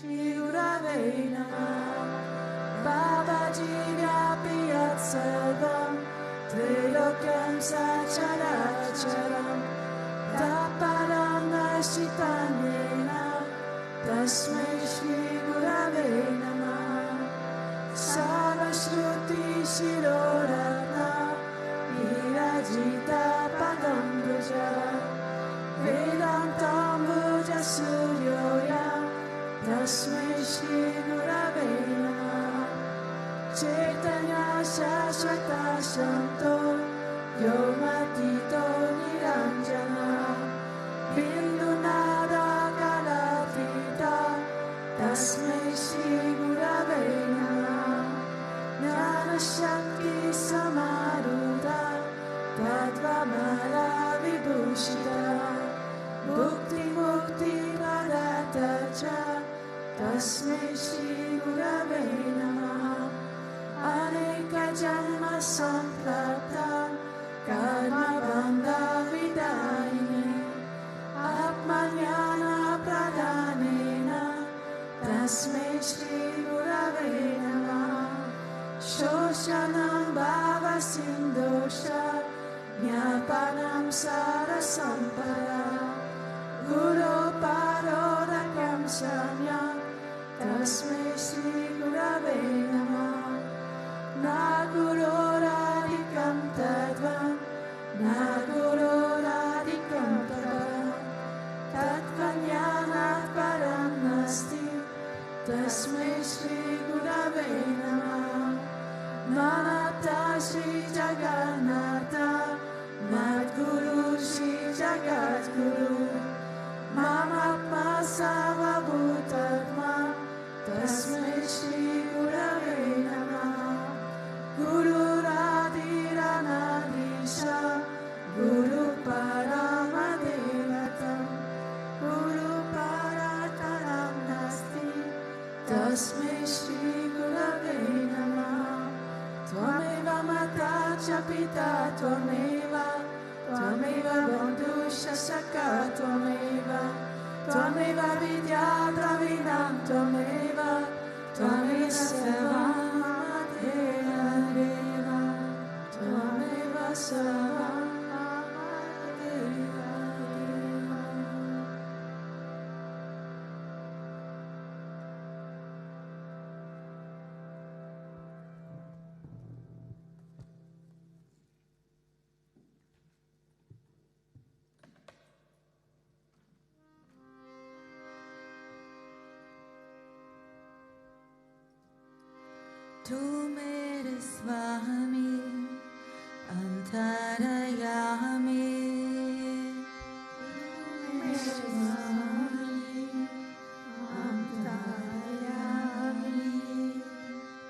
Shri Gurave Namah. Babaji Vyapiyat Sarvam Trilokyam Sacharacharam Taparam Nashitam Yena Tasmai Shri Gurave Namah. Sarvashruti Shiroratna Virajita Padambuja Vedantam Buja Suryoya Tasmai Shri Gurave Namah. Chaitanya Shashvata Shanto Yomatito Niranjana Bindunada Kalatita Tasmai Shri Gurave Namah. Jnana Shakti Samaruda Tadvamala Vibhushita Bhukti Mukti Bharata Cha Tasmai Shri Gurave Namah. Aneka Janma Samprapta Karma Bandha Vidayini Atmanyana Pradhanena Tasmai Shri Gurave Namah. Shoshanam Bhava Sindosha Jnapanam Sarasampara Guru Parodakam Samyam Tasmai Shri Gurave Namah. Na Guru Radhikam Tadvam Na Guru Radhikam Tadvam Tatvajnanat Param Nasti Tasmai Shri Gurave Namah. Manata Shri Jagannatha Madguru Shri Jagadguru Mamatma Sarvabhutatma Tasmai Shri Gurave Namah. Guru Radhiranadisha Guru Paramadevatam Guru Parataram Nasti Tasmai Shri Gurave Namah. Tvameva Mata Cha Pita Tvameva Tvameva Bandhusha Saka Tvameva Tvameva Vidya Dravinam Tvameva Tvameva Sarvam Mahadeva Tvameva Sarvam Mahadeva. Tu mere Swami Antarayami. Tu mere Swami Antarayami.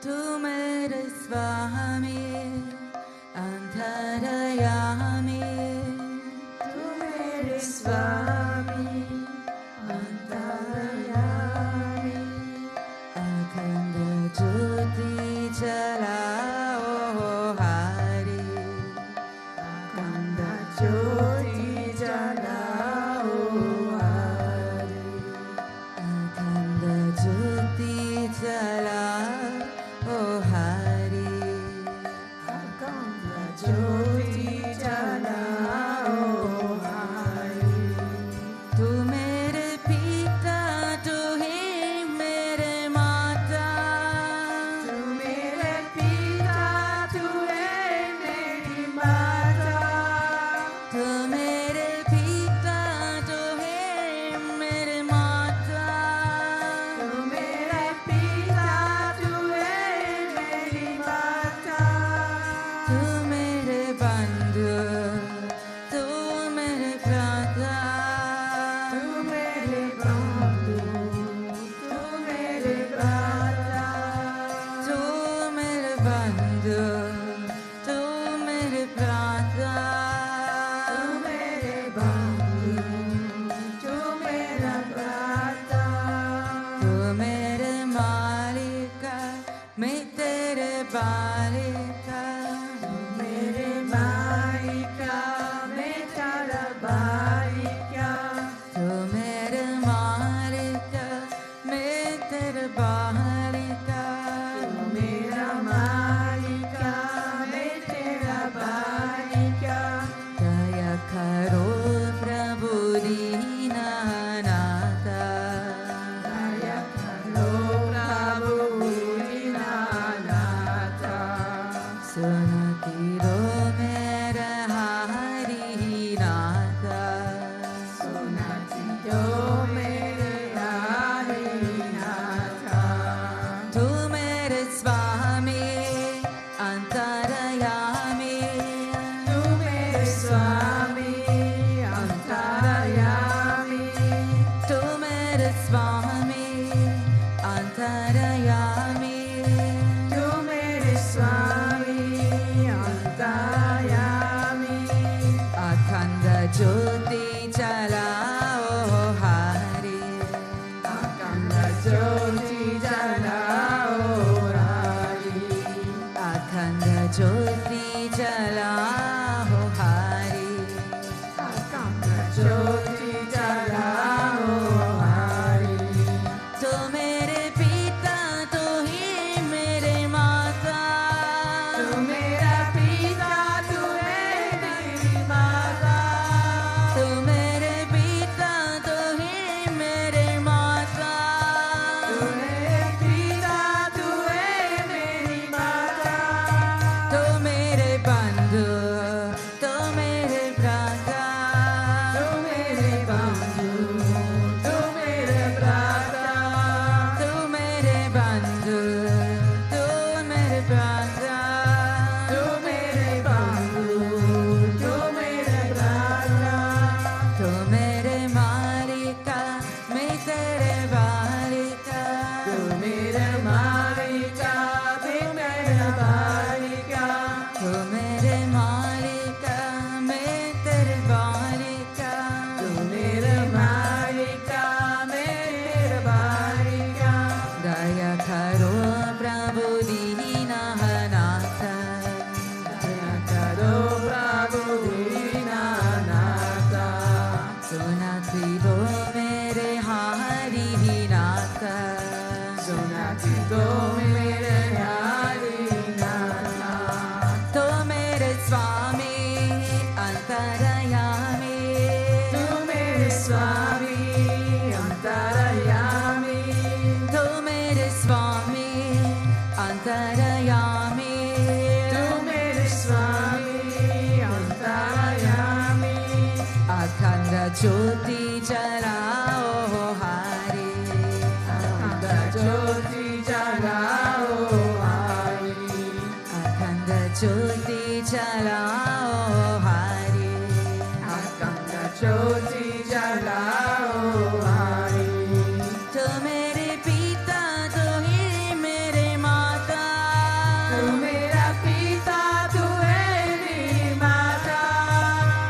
Tu mere Swami Antarayami. Tu mere Swami Antarayami. Akhanda Jyoti Jalao Hari. Akhanda Jyoti Jalao Hari. Akhanda Jyoti Jalao Hari. Akhanda Jyoti Jalao Hari. Tu mere pita tu hi mere mata. Tu mere pita tu hai meri mata. Tu mere pita tu hai mere mata. Tu mere pita tu hai meri mata. Tu mere bandhu tu mere brother. Tu mere bandhu tu mere brother. Tu mere bandhu tu mere brother. Tu mere bandhu tu mera brother. Tu mere malika मैं तेरे बालिका. Tu mere malika मैं तेरा बालिका. Tu mere malika मैं तेरे बालिका, तू मेरा मालिका मैं तेरा बालिका। दया करो प्रभु दीननाथा, दया करो प्रभु दीननाथा। सुनती दो मेरा हरिनाथा, सुनती दो मेरे हरिनाथा। तू मेरे स्वामी अंतरयामी, तू मेरे स्वामी अंतरयामी। तू मेरे स्वामी अंतरयामी, तू मेरे स्वामी अंतरयामी। अखंड ज्योति जलाओ हरि, अखंड ज्योति जलाओ हरि। अखंड ज्योति जलाओ हरि, अखंड ज्योति जलाओ हरि। तू मेरे पिता तू ही मेरे माता, तू मेरा पिता तू है मेरी माता। तू मेरे पिता तू ही मेरे माता, तू मेरे पिता तू है मेरी माता। तू मेरे बंधु तू मेरे भ्राता, तू मेरे बंधु तू मेरे भ्राता। तू मेरे बंधु तू मेरे भ्राता, तू मेरे बंधु तू मेरे भ्राता। तू मेरे मालिका मैं तेरे बालिका, तू मेरे मालिका मैं तेरा बालिका। तू मेरे मालिका मैं तेरे बालिका, तू मेरे मालिका मैं तेरा बालिका। दया करो प्रभु दीननाथा, दया करो प्रभु दीननाथा। सुनती दो मेरे हरिनाथा, सुनती दो मेरे हरिनाथा। तो मेरे स्वामी अंतरयामी, तू मेरे स्वामी अंतरयामी। तो मेरे स्वामी अंतरयामी, तू मेरे स्वामी अंतरयामी। अखंड ज्योति जलाओ हरि, अखंड ज्योति जलाओ हरि। अखंड ज्योति जलाओ हरि, अखंड ज्योति जलाओ हरि। तू मेरे पिता तू ही मेरे माता, तू मेरा पिता तू है मेरी माता।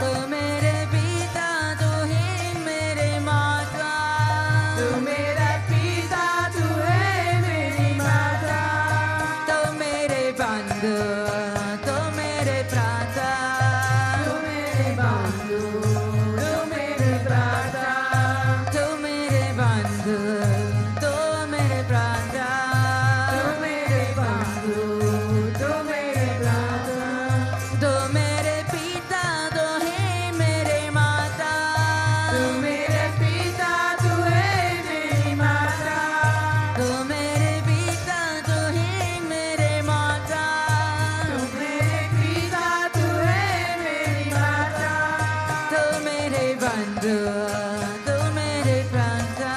तू मेरे पिता तू ही मेरे माता, तू मेरा पिता तू है मेरी माता। तू मेरे बंधु तू मेरे भ्राता, तू मेरे बंधु तू मेरे भ्राता। तू मेरे बंधु तू मेरे भ्राता, तू मेरे बंधु तू मेरे भ्राता। तू मेरे पिता तू ही मेरे माता, तू मेरे पिता तू है मेरी माता। तू मेरे पिता तू ही मेरे माता, तू मेरे पिता तू है मेरी माता। तू मेरे बंधु तू मेरे भ्राता,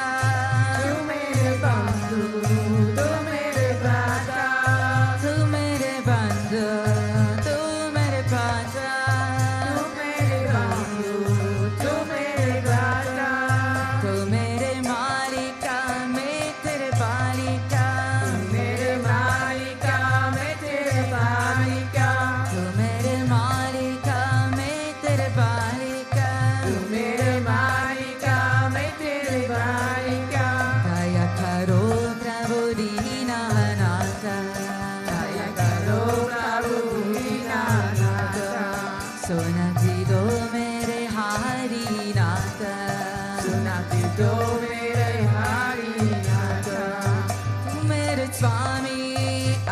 तू मेरे बंधु तू मेरे भ्राता। तू मेरे बंधु तू मेरे भ्राता, तू मेरे बंधु तू मेरे भ्राता। तू मेरे मालिका मैं तेरे बालिका, तू मेरे मालिका मैं तेरे बालिका। तू मेरे मालिका मैं तेरे बालिका, तू मेरे मालिका मैं तेरे बालिका। दया करो प्रभु दीननाथा, दया करो प्रभु दीननाथा। सुनती दो मेरे हरिनाथा, सुनती दो मेरे हरिनाथा। स्वामी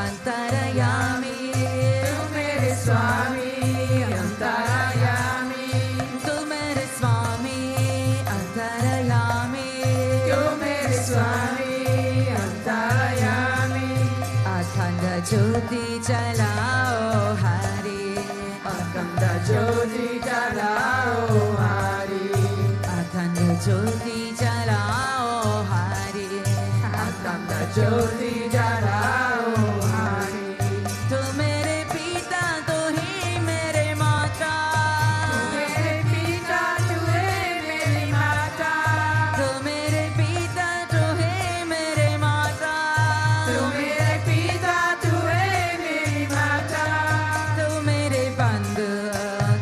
अंतरयामी तू मेरे स्वामी अंतरयामी तू मेरे स्वामी अंतरयामी तू मेरे स्वामी अंतरयामी अखंड ज्योति जलाओ हरि अखंड ज्योति जलाओ हरि अखंड ज्योति जलाओ हरि अखंड ज्योति जलाओ हरि तू मेरे पिता तो ही मेरे माता तू मेरे पिता तू है मेरी माता तू मेरे पिता तो है मेरे माता तू मेरे पिता तू है मेरी माता तू मेरे बंधु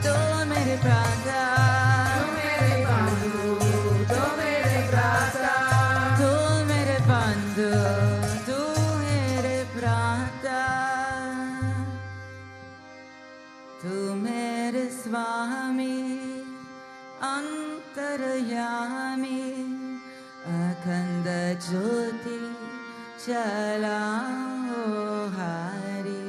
तू मेरे भ्राता तू मेरे बंधु तू मेरे भ्राता तू मेरे बंधु तू मेरे भ्राता तू मेरे स्वामी अंतरयामी अखंड ज्योति जलाओ Hari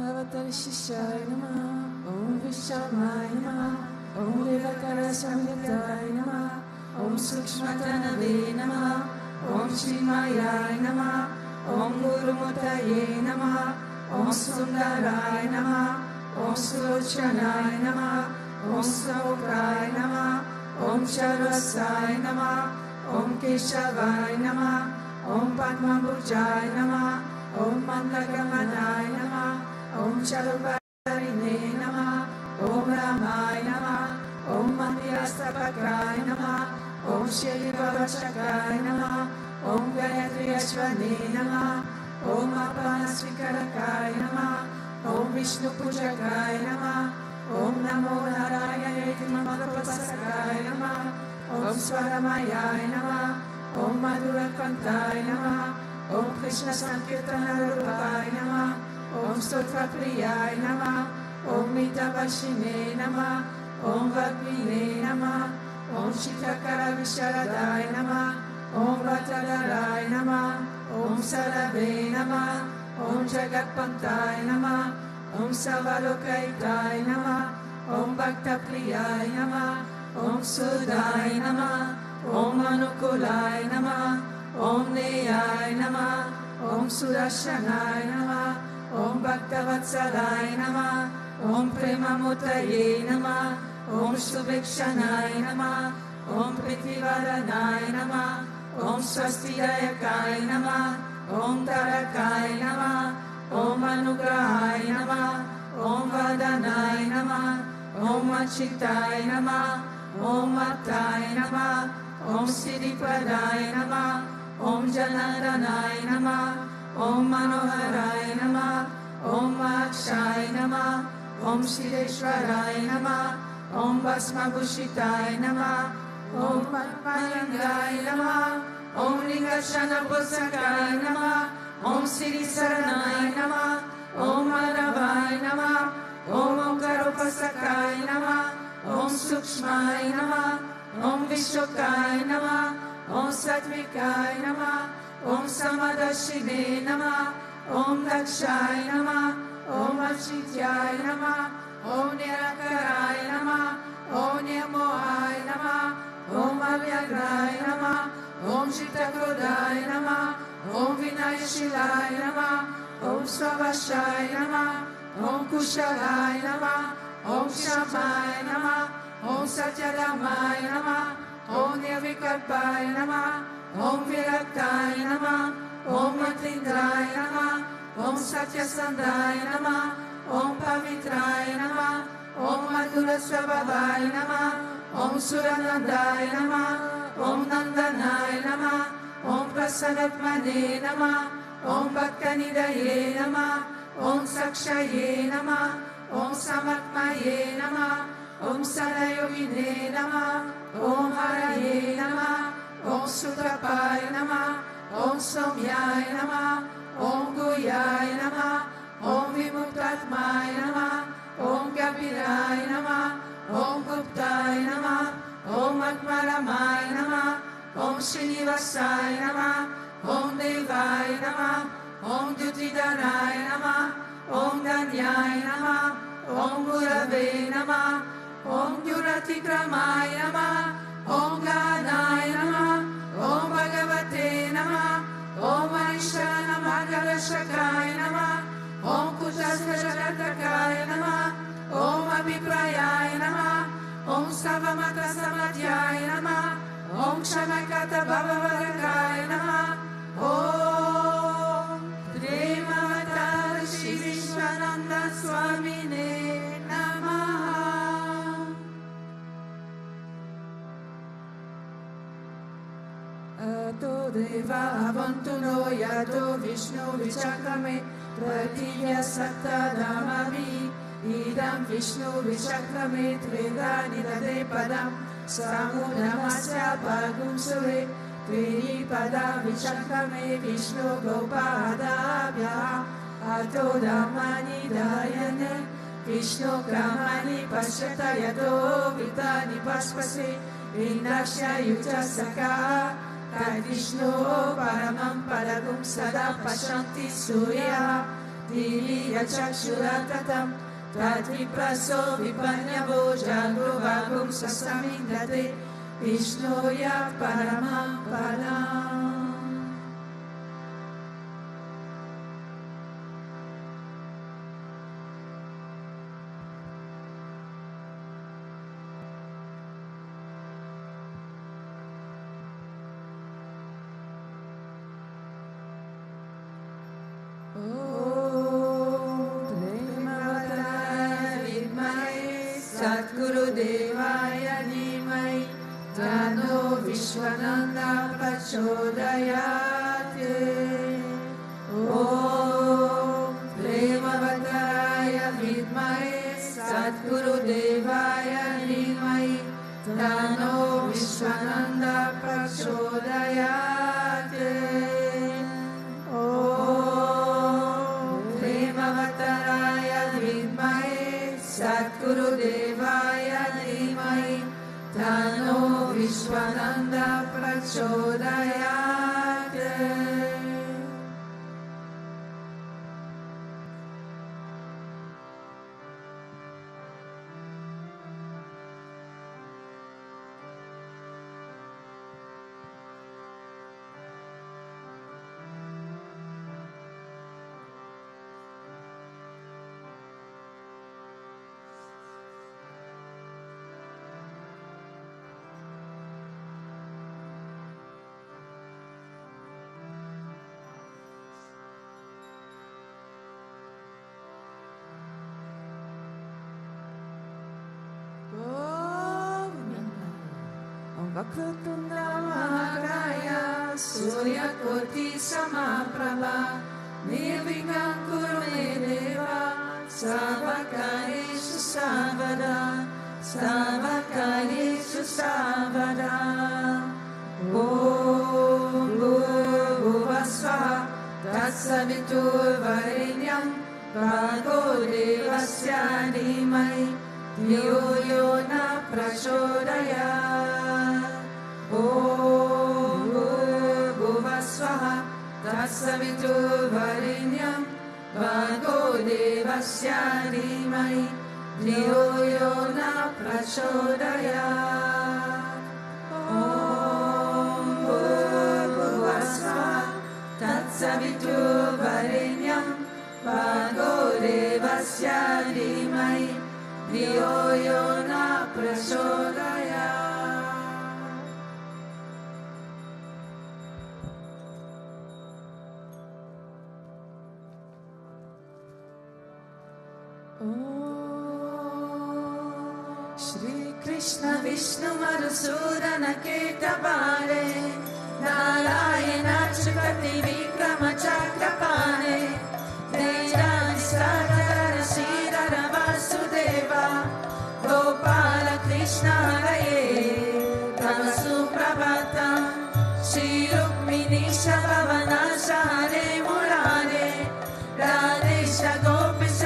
Avatarishishaya Namah Om Vishamaya Namah Om Nilakara Samyataya Namah Om Sukshmatanave Namah Om Shrimayaya Namah Om Gurumutaye Namah Om Sundaraya Namah Om Surochanaya Namah Om Saukaya Namah Om Charvasaya Namah Om Keshavaya Namah Om Padmabhujaya Namah Om Mandagamanaya Namah Om Charubarine Namah Om Ramaya Namah Om Mandirastapakaya Namah Om Shilivavachakaya Namah Om Gayatri Ashvane Namah Om Apanasvikarakaya Namah Om Vishnu Pujakaya Namah Om Namo Narayana Mapapasakaya Namah Om Swaramayaya Namah Om Madhurakantaya Namah Om Krishna Sankirtana Rupaya Namah Om Stotra Priyaya Namah Om Mitavashine Namah Om Vagvine Namah Om Shitakara Visharadaya Namah Om Vatadarai Namah Om Sarave Namah Om Jagatpantaya Namah Om Savalokaitai Namah Om Bhakta Priyaya Namah Om Sudai Namah Om Anukulai Namah Om Neyai Namah Om Surashanai Namah Om Bhaktavatsalai Namah Om Premamutaye Namah Om Subikshanai Namah Om Pritivaranai Namah Om Swastidayakai Namah Om Tarakai Namah Om Anugrahai Namah Om Vadanai Namah Om Achitai Namah Om Attai Namah Om Siddhipadai Namah Om Janaranai Namah Om Manoharai Namah Om Akshai Namah Om Shireshwarai Namah Om Bhasmabhushitai Namah Om Mayangai Namah Om Lingashana Pusakai Namah Om Siri Saranai Namah Om Maravai Namah Om Omkaropasakai Namah Om Sukshmai Namah Om Vishwakai Namah Om Sattvikai Namah Om Samadashine Namah Om Dakshai Namah Om Achityai Namah Om Nirakarai Namah Om Nirmohai Namah Om Avyagrai Namah Om Chitakrodai Namah Om Vinayashilai Namah Om Swavashai Namah Om Kushalai Namah Om Shamai Namah Om Satyadamai Namah Om Nirvikalpai Namah Om Viraktai Namah Om Matindrai Namah Om Satyasandai Namah Om Pavitrai Namah Om Madhurasvabhavai Namah Om Suranandai Namah Om Nandanai Namah Om Prasanatmane Namah Om Bhaktanidaye Namah Om Sakshaye Namah Om Samatmaye Namah Om Sarayogine Namah Om Haraye Namah Om Sutrapai Namah Om Somyai Namah Om Guyai Namah मुक्तात्माय नमः ओम कपिलाय नमः ओम गुप्ताय नमः ओम आत्मारामाय नमः ओम श्रीनिवासाय नमः ओम देवाय नमः ओम द्युतिधराय नमः ओम धन्याय नमः ओम गुरवे नमः ओम द्युरतिक्रमाय नमः ओम गानाय नमः ओम भगवते नमः ओम ऐश्वर्यमङ्गलशकाय नमः ओम कुशस्त्रजगतकाय नमः ओम अभिप्रायाय नमः ओम सर्वमतसमध्याय नमः ओम क्षमकतभववरकाय नमः ओम प्रेमावतार श्री विश्वानंद स्वामिने नमः। अतो देवा अवन्तु नो यतो विष्णु विचक्रमे प्रतियसक्तधामभि इदं विष्णु विचक्रमे त्रिधा निदधे पदं सामुद्रमस्य भागुंसुरे त्रीणि पदा विचक्रमे विष्णु गोपादाभ्यः अतो धामानि दायने विष्णु ग्रामाणि पश्यत यतो वितानि पश्पसे इन्द्रस्य युजसखा तद्विष्णो परमं पदगुं सदा पश्यन्ति सूर्यः दिव्यचक्षुरततं तद्विप्रसो विपन्यवो जागृवागुं ससमिन्दते विष्णोय परमं पदम्। सद्गुरुदेवाय धीमहि तन्नो विश्वानन्दः प्रचोदयात्। ॐ प्रेमवताय विद्महे सद्गुरुदेवाय धीमहि तन्नो विश्वानन्दः प्रचोदयात्। ॐ प्रेमवताय विद्महे सद्गुरुदेवाय धीमहि तन्नो विश्वानन्दः प्रचोदयात्। वक्रतुण्ड महाकाय सूर्यकोटि समप्रभा निर्विघ्नं कुरु मे देव सर्वकार्येषु सर्वदा सर्वकार्येषु सर्वदा। ॐ भूर्भुवः स्वः तत्सवितुर्वरेण्यं भर्गो देवस्य धीमहि धियो यो न प्रचोदयात्। ॐ भूर्भुवः स्वः तत्सवितुर्वरेण्यं भर्गो देवस्य धीमहि धियो यो न प्रचोदयात्। ॐ भूर्भुवः स्वः तत्सवितुर्वरेण्यं भर्गो देवस्य धीमहि धियो यो न प्रचोदयात्। श्री कृष्ण विष्णु मधुसूदन केतवारे नारायण अच्युतति विक्रम चक्रपाणे तेजानिसागर श्रीधर वासुदेवा गोपाल कृष्ण हरये तव सुप्रभातं श्री रुक्मिणी शवनाश हरे मुरारे राधेश गोपीश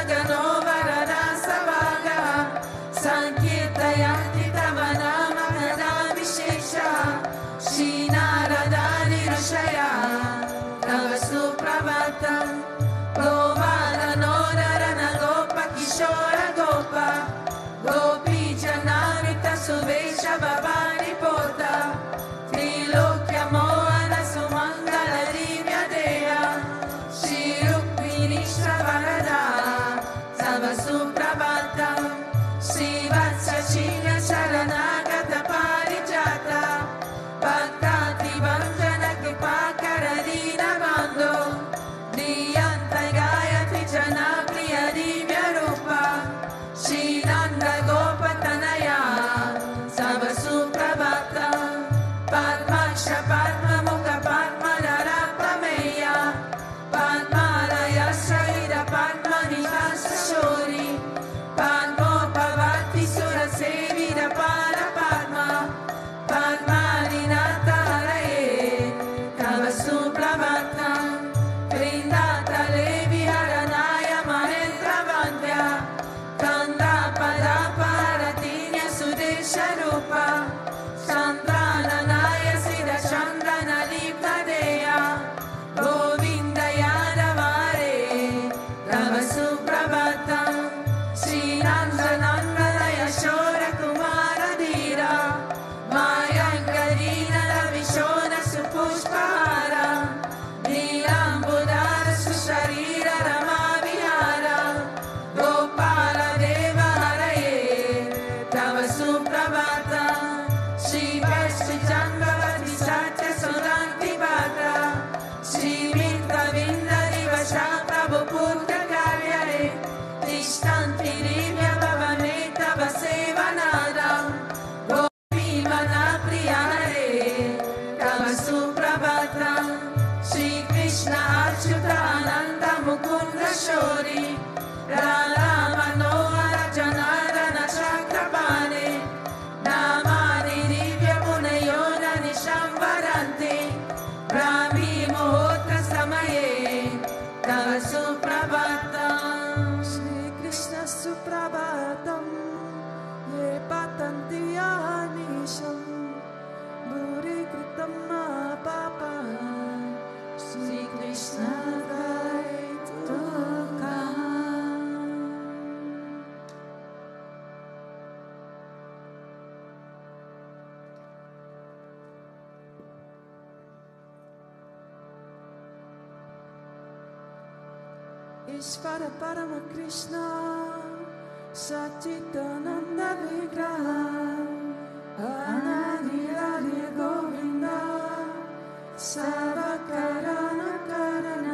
गगनो वरदासभागः सङ्कीर्तयन्ति तव नाम कदा विशेषः श्रीनारदानि ऋषयः तव सुप्रभातम् गोपालनो नरनगोपकिशोर गोप गोपीजनामृत सुवेश भवानि पोत त्रिलोक्यमोहन सुमङ्गल दिव्य देह श्रीरुक्मिणीश्वरदा तव सुप्रभातम् श्रीवत्स शरणागत पारिजात भक्तातिभञ्जन कृपाकर दीनबन्धो दीयन्त गायति जनाप्रिय दिव्य रूप श्रीनन्द गोपतनया तव सुप्रभातम् पद्माक्ष पद्ममुख पद्मधर प्रमेय पद्मालय शरीर पद्मनिवासशौरि पद्मोपवर्ति सुरसेविर पाल पद्म पद्मानिनाथ हरये तव सुप्रभातम् वृन्दातले विहरणाय महेन्द्रवन्द्य कन्दापदापहरतिन्य सुदेशरूप चन्द्राननाय शिरचन्द्रनलिप्तदेय गोविन्द यादवारे तव सुप्रभातम् श्रीनन्दनन्दन यशोरकुमार धीर मायङ्करीनर विशोन सुपुष्पहार नीलाम्बुदार सुशरीर रमा विहार गोपाल देव हरये तव सुप्रभातम् श्रीवैष्णवति सत्य सुदान्ति भद्र श्रीमित्रविन्द दिवसा प्रभु पुत्र कार्ये तिष्ठन्ति दिव्य भवने तव सेवनादम् गोपीमना प्रिय हरे तव सुप्रभातम् श्रीकृष्ण अच्युत अनन्त मुकुन्द शौरि राधा मनोहर जनार्दन चक्रपाणे नामानि दिव्य मुनयो न निशं वदन्ति ब्राह्मी मुहूर्त समये तव सुप्रभातम् श्रीकृष्ण सुप्रभातम् ये पतन्ति अहर्निशम् भूरि कृतं पापः श्रीकृष्ण ईश्वर परम कृष्ण सच्चिदानंद विग्रह अनादि हरि गोविंद सर्वकरण करण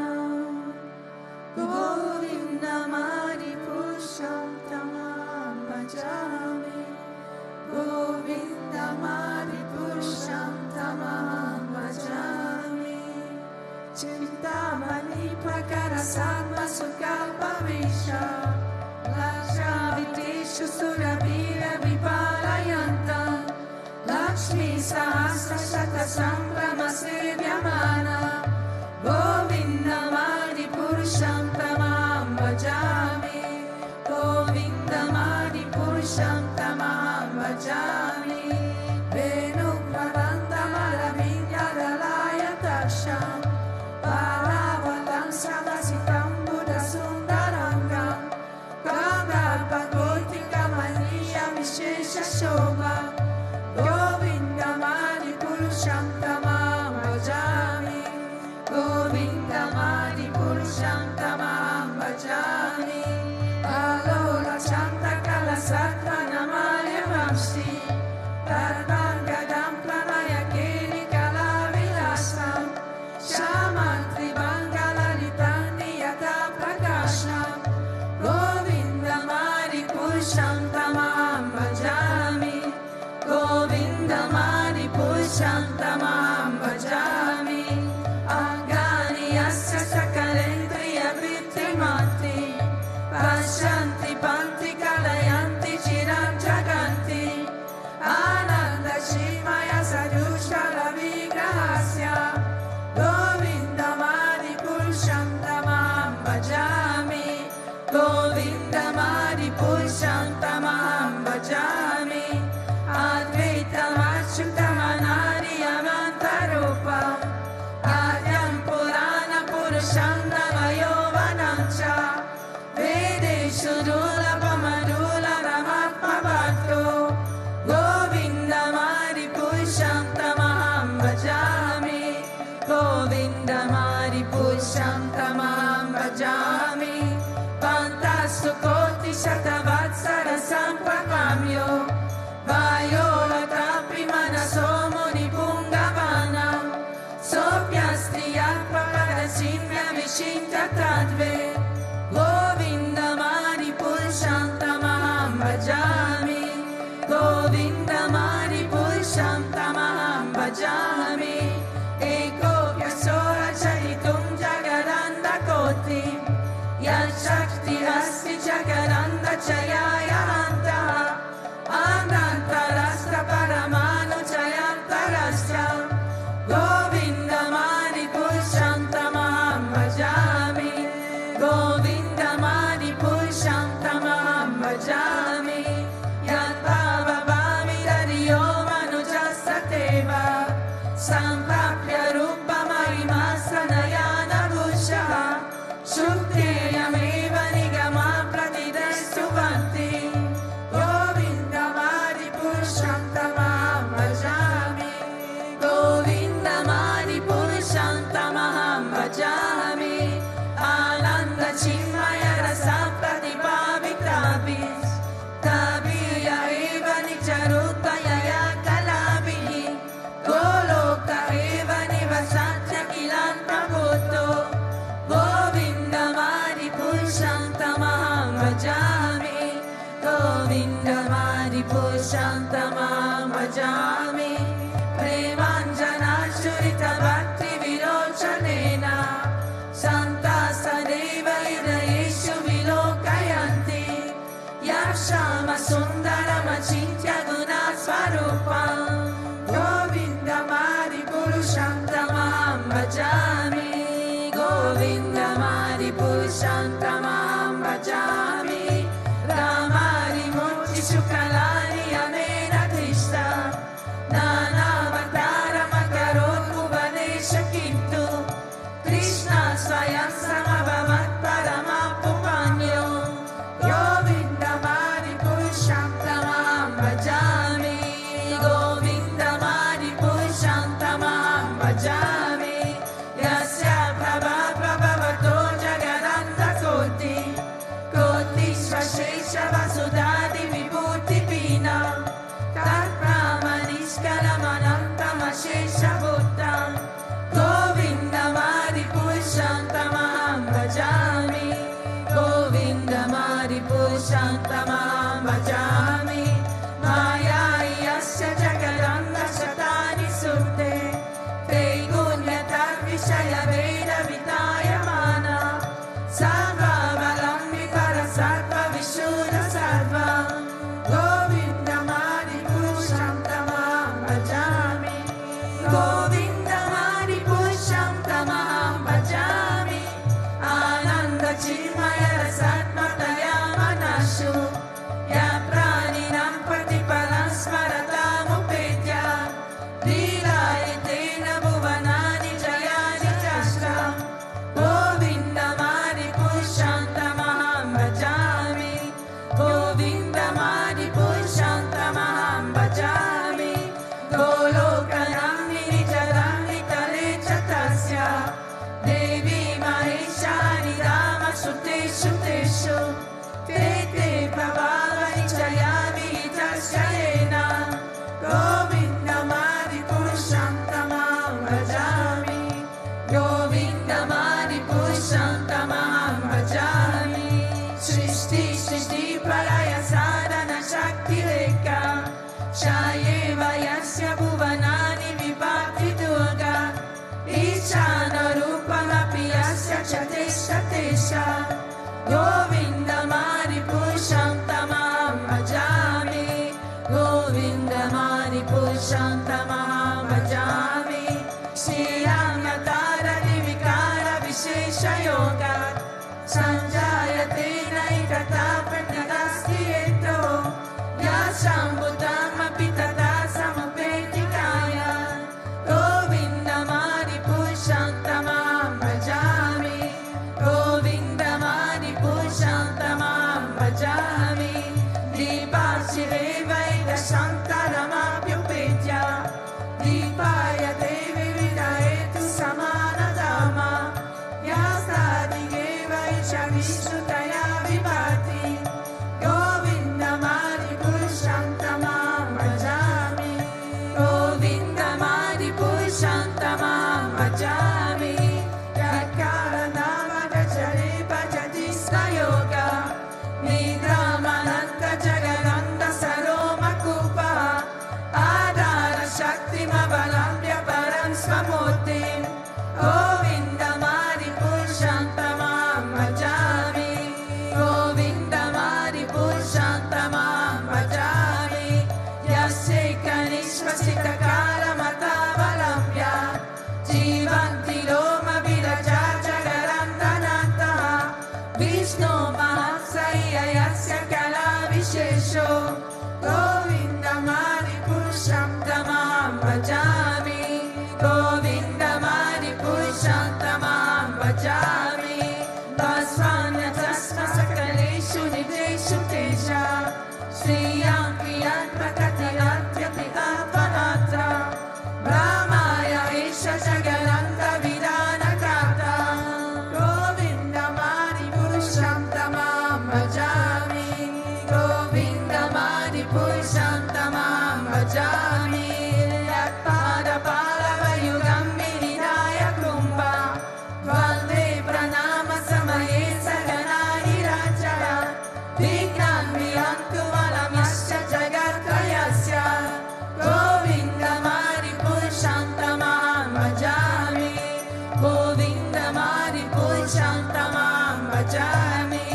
गोविंद मारि पुरुषं तमां भजामि गोविंद मारि पुरुषं तमां भजामि चिंतामणि प्रकर सात्म सुखल्पविश लक्षावितेषु सुरवीर विपालयन्त लक्ष्मी सहस्रशत सम्भ्रम सेव्यमान गोविन्द मारि पुरुषं तमां भजामि गोविन्द मारि पुरुषं तमां भजामि वेणुप्रबन्धमरविन्द्यदलाय तक्षम् पारावतं सदसितं बुधसुन्दरङ्गं कन्दर्पगोतिकमनीयविशेषशोभं गोविन्द मारि पुरुषं तमां भजामि गोविन्द मारि पुरुषं तमां भजामि आलोलचन्द्रकलसत्त्वनमाय वंशी तर्वाङ्गदं प्रणयकेलिकलाविलासं श्यामत्रिभङ्गललितान्नियता प्रकाशं गोविन्द मारि पुरुषं तमां भजामि गोविन्द मारि पुरुषं तमां भजामि अङ्गानि यस्य सकलेन्द्रियवृत्तिमन्ति पश्यन्ति पन्ति कलयन्ति चिरं जगन्ति आनन्दश्रीमय सरुषलविग्रहस्य गोविन्द मारि पुरुषं तमां भजामि गोविन्द गोविन्दमादिपुरुषं तमहं भजामि अद्वैतमच्युतमनादिमन्तरूपम् आद्यं पुराणपुरुषं नवयौवनं च वेदेषु दुर्लभमरुलरमत्मभक्तो गोविन्दमादिपुरुषं तमहं भजामि गोविन्दमादिपुरुषं तमहं भजामि पन्थस्तुकोटिशतवत्सरसम्प्रकाम्यो वायोवतापि मनसो मुनिपुङ्गवानं सोऽप्यस्ति यत्प्रकरचिन्यविचिन्त्यतद्वे गोविन्दमादिपुरुषं तमहं भजामि गोविन्दमादिपुरुषं तमहं भजामि एकोऽप्यसोरचरितुं जगदन्तकोटिं यच्छक्ति अस्ति जगदन्तचयायान्तः अनन्तरस्तपरमाणुचयन्तरश्च गोविन्दमादिपुरुषं तमहं भजामि गोविन्दमादिपुरुषं तमहं भजामि यद्भावभाविरर्यो मनुजस्तथैव सम्प्राप्य रूपमहिमासनयानभूषः शुद्धेयमेव निगमा प्रतिदस्तुवन्ति गोविन्दमादिपुरुषं तमहं भजामि गोविन्दमादिपुरुषं तमहं भजामि आनन्दचिन्मयरसप्रतिभावितापि कविय एव निजरूपयया कलाभिः गोलोक एव निवसत्य किलान्तभूतो गोविन्दमादिपुरुषं तमहं भजामि गोविन्दमादिपुरुषं तमहं भजामि प्रेमाञ्जनाश्रितभक्तिविलोचनेन सन्ता सदैव हृदयेषु विलोकयन्ति यक्षामसुन्दरमचिन्त्य गुणस्वरूपं गोविन्दमादिपुरुषं तमहं भजामि गोविन्दमादिपुरुषं तमहं भजामि रामादिमूर्तिषु कलानि अनेन दृष्टा नानावतारमकरोत् भुवनेषु किन्तु कृष्णः स्वयं समभवत् परमापुमान्यो गोविन्दमादिपुरुषं तमहं भजामि गोविन्दमादिपुरुषं तमहं भजामि यस्य प्रभवतो जगदन्तकोटि कोटिश्वशेषवसुधादिविभूतिपीनं तत्प्रामनिष्कलमनन्तमशेषभूतं गोविन्दमादिपुरुषं तमहं भजामि गोविन्दमादिपुरुषं तमहं भजामि माया यस्य जगदन्तशतानि सुप्ते त्रैगुण्यतद्विषयभेदवितायमाना सर्वावलम्बि परसत्त्वविशुद्ध सर्वं गोविन्दमादिपुरुषं तमहं भजामि गोविन्दमादिपुरुषं तमहं भजामि आनन्दचिन्मयरसत्मतया मनस्सु यप्राणिनां प्रतिपदं स्मरतामुपेत्य लीलायितेन भुवनानि जयानि चष्टं गोविन्दमादिपुरुषं तमहं भजामि गोविन्दमादिपुरुषं तमहं भजामि गोलोकनाम्नि जगन्नितले च तस्य देवी महेशानि रामसुतेषु तेषु ते ते प्रभावनि जयामि तस्य येन गोविन्दमादिपुरुषं तमहं भजामि गोविन्दमादिपुरुषं तमहं भजामि सृष्टिप्रलय साधन शक्तिरेका शायेव यस्य भुवनानि विभाति दुर्गा ईशानरूपमपि यस्य च तेषा गोविन्दमादिपुरुषं तमहं भजामि गोविन्दमादिपुरुषं तमहं भजामि श्रीरामतारदिविकारविशेषयोगात् सञ्जायते नैकता शम्भुतमपि तदा समुपेतिकाय गोविन्दमादिपुरुषं तमां भजामि गोविन्दमादिपुरुषं तमां भजामि दीपाशिरे वैदशन्तरमप्युपेत्य दीपाय देवी विदयेतु समानधामा यास्तादिगे वैशविश्रुतया विभाति गोविन्दमादिपुरुषं तमां भजामि गोविन्दमादिपुरुषं तमां भजामि यत्कारणनामगजरे भजति सयोगा निद्रामनन्तजगदन्तसरोमकूपः आधारशक्तिमवलम्ब्य परं स्वमूर्तिं गोविन्दमादिपुरुषं तमां भजामि गोविन्दमादिपुरुषं तमां भजामि यस्यैकनिश्वसितकालमतावलम्ब्य जीवन्ति लोमविरजा जगरन्दनन्तः विष्णो महत्सह्यस्य कलाविशेषो गोविन्दमादिपुरुषं तमां भजामि गोविन्दमादिपुरुषं तमां भजामि तस्मान्यतस्मसकलेषु निजेषु तेषा श्रियां क्रियात्मकतिरत्यपि अपनात्र ब्रह्माय एष जगदन्तविधानकर्ता गोविन्दमादिपुरुषं तमां भजामि गोविन्दमादिपुरुषं तमां भजामि यत्पादपालवयुगं विनिधाय कुम्भ द्वन्द्वे प्रणामसमये सगनानिराजय विघ्नं विहन्तु वलमश्च जगत्त्रयस्य गोविन्दमादिपुरुषं तमां भजामि गोविन्दमादिपुरुषं तमां भजामि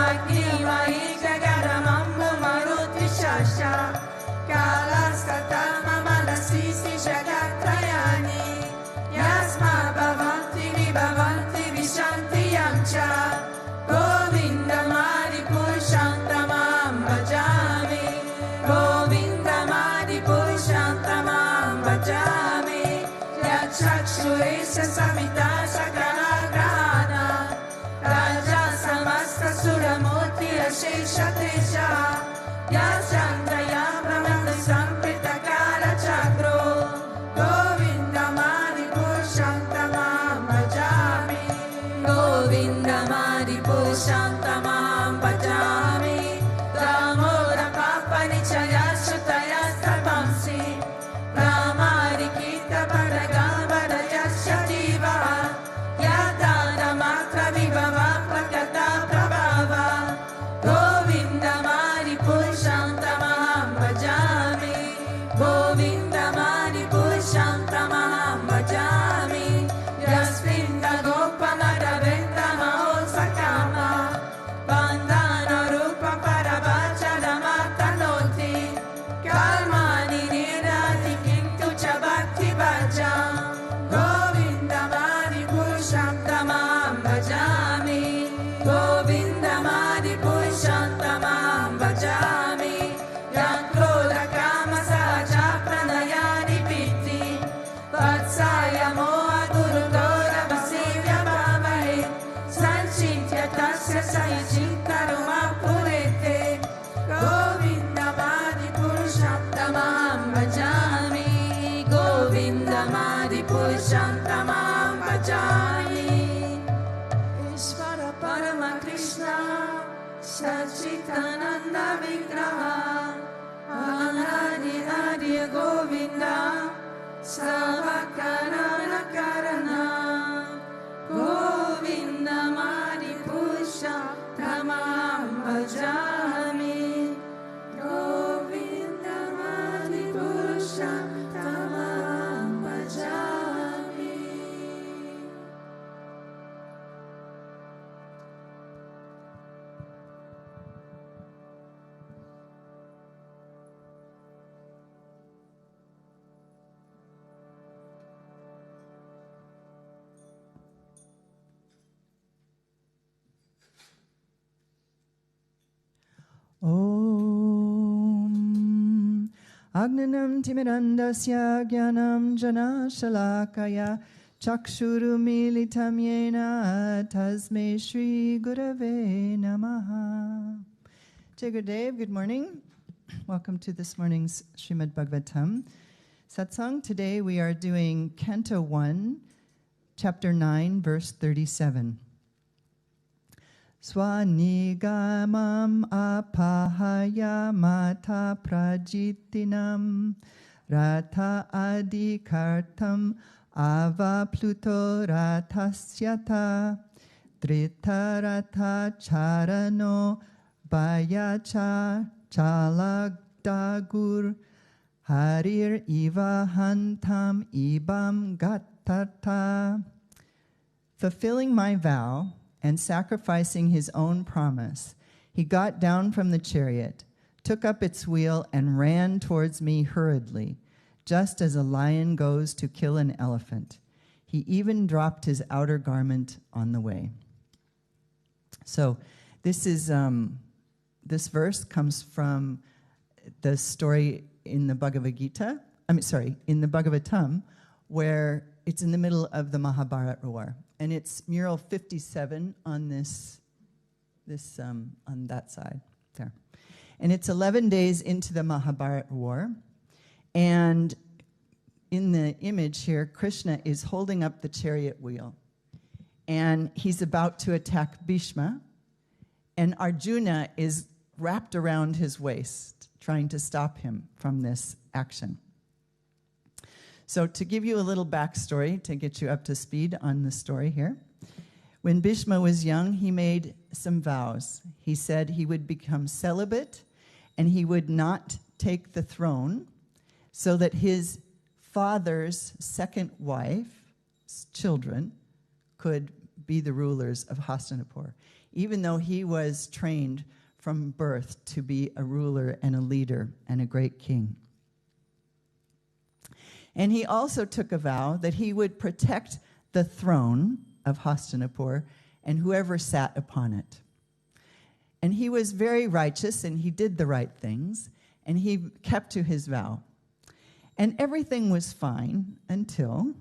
अग्निमयी जगदमम्बुमरुद्विषश्च कालस्ततममनसि जगत्त्रयाणि यस्माद्भवन्ति विभवन्ति विशन्ति यं च गोविन्दमादिपुरुषं तमां भजामि गोविन्दमादिपुरुषं तमां भजामि यच्चक्षुरेश सविता सकलग्रहाणा राजा समस्तसुरमूर्तिरशेषतेजः यश्चन्द्रया भ्रमति सम्प्रीतकालचक्रो गोविन्दमादिपुरुषं तमां भजामि गोविन्दमादिपुरुषं तमां भजामि रामोरपापनिचयश्रुतयस्तपंसि रामारिकीर्तपरगावरयस्य जीवः यदानमात्रविभवा प्रकटा प्रभावा गोविन्दमादिपुरुषं तमां भजामि गोविन्दमादिपुरुषं तमां भजामि यस्मिन् गोपमरविन्दमहोत्सकामा बन्धनरूपपरवचनमतनोति कर्माणि निराति किन्तु च भक्तिभजं गोविन्दमादिपुरुषं तमां भजामि गोविन्दमादिपुरुषं तमां भजामि यं क्रोधकामसहजा प्रणयानि पीति वत्साय मोहदुर्दोरवसेव्यभावहे सञ्चिन्त्य तस्य सयुचिन्तरुमपुरेते गोविन्दमादिपुरुषं तमां भजामि गोविन्दमादिपुरुषं तमां भजामि ईश्वर परमकृष्ण सच्चिदानन्द विग्रह अनादि आदि गोविन्द सर्वकारण कारण गोविन्दमादिपुरुषं तमां भजामि गोविन्दमादिपुरुषं तमां भजामि ॐ Agnanam timirandasya jnanam jana shalakaya chakshurumilitam yena tasme Shri Gurave Namaha. Jai Gurudev, good morning. Welcome to this morning's Srimad Bhagavatam satsang. Today we are doing Canto 1, Chapter 9, verse 37. Swanigamam apahaya mata prajitinam rata adikartam ava pluto ratasyata dritarata charano bayacha chalagdagur harir ivahantam ibam gattata. Fulfilling my vow and sacrificing his own promise, he got down from the chariot, took up its wheel, and ran towards me hurriedly, just as a lion goes to kill an elephant. He even dropped his outer garment on the way. So this is this verse comes from the story in the Bhagavad Gita. In the Bhagavatam, where it's in the middle of the Mahabharata war. And it's mural 57 on on that side there. And it's 11 days into the Mahabharata war. And in the image here, Krishna is holding up the chariot wheel. And he's about to attack Bhishma. And Arjuna is wrapped around his waist, trying to stop him from this action. So to give you a little backstory, to get you up to speed on the story here, when Bhishma was young, he made some vows. He said he would become celibate and he would not take the throne so that his father's second wife's children could be the rulers of Hastinapur, even though he was trained from birth to be a ruler and a leader and a great king. And he also took a vow that he would protect the throne of Hastinapur and whoever sat upon it. And he was very righteous, and he did the right things, and he kept to his vow. And everything was fine until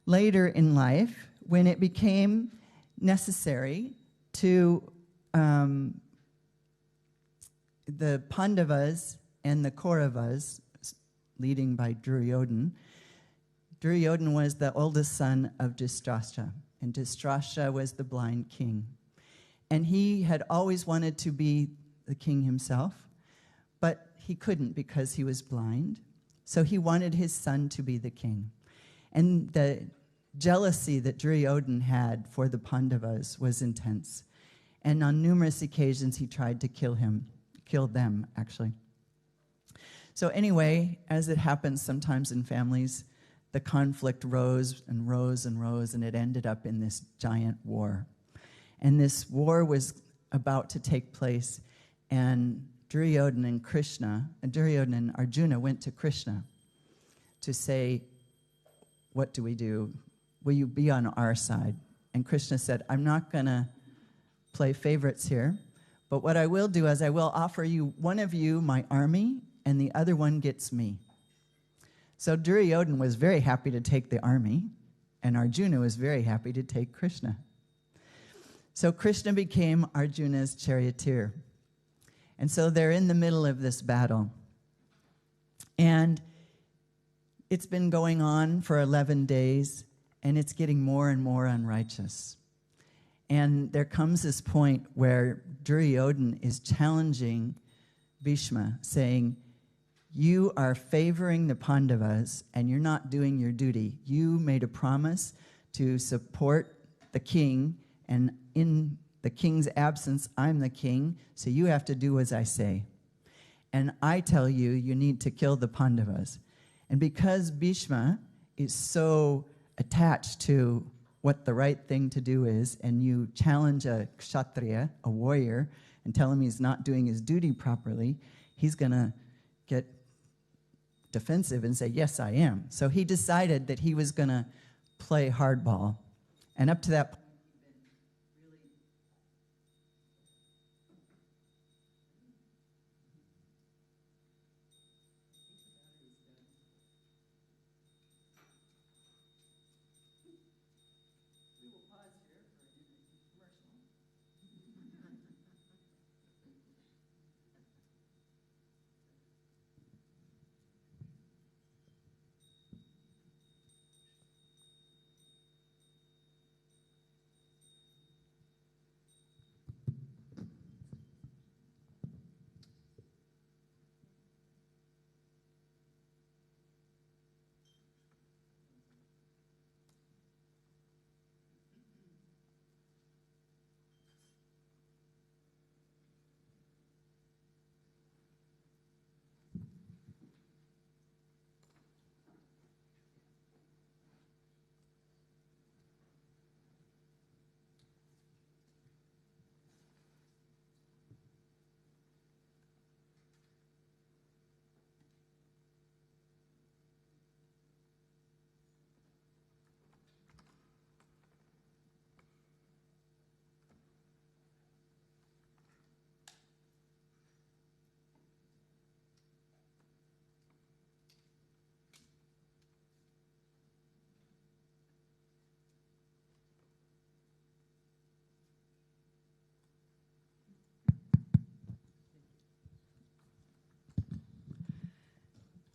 later in life, when it became necessary to the Pandavas and the Kauravas, leading by Duryodhana. Duryodhana was the oldest son of Dhritarashtra, and Dhritarashtra was the blind king. And he had always wanted to be the king himself, but he couldn't because he was blind. So he wanted his son to be the king. And the jealousy that Duryodhana had for the Pandavas was intense. And on numerous occasions he tried to kill them, actually. So anyway, as it happens sometimes in families, the conflict rose and rose and rose, and it ended up in this giant war. And this war was about to take place, and Duryodhana and Arjuna went to Krishna to say, what do we do? Will you be on our side? And Krishna said, I'm not going to play favorites here, but what I will do is I will offer you, one of you, my army, and the other one gets me. So Duryodhana was very happy to take the army, and Arjuna was very happy to take Krishna. So Krishna became Arjuna's charioteer. And so they're in the middle of this battle. And it's been going on for 11 days, and it's getting more and more unrighteous. And there comes this point where Duryodhana is challenging Bhishma, saying, you are favoring the Pandavas, and you're not doing your duty. You made a promise to support the king, and in the king's absence, I'm the king, so you have to do as I say. And I tell you, you need to kill the Pandavas. And because Bhishma is so attached to what the right thing to do is, and you challenge a kshatriya, a warrior, and tell him he's not doing his duty properly, he's going to get defensive and say, yes, I am. So he decided that he was going to play hardball. And up to that point,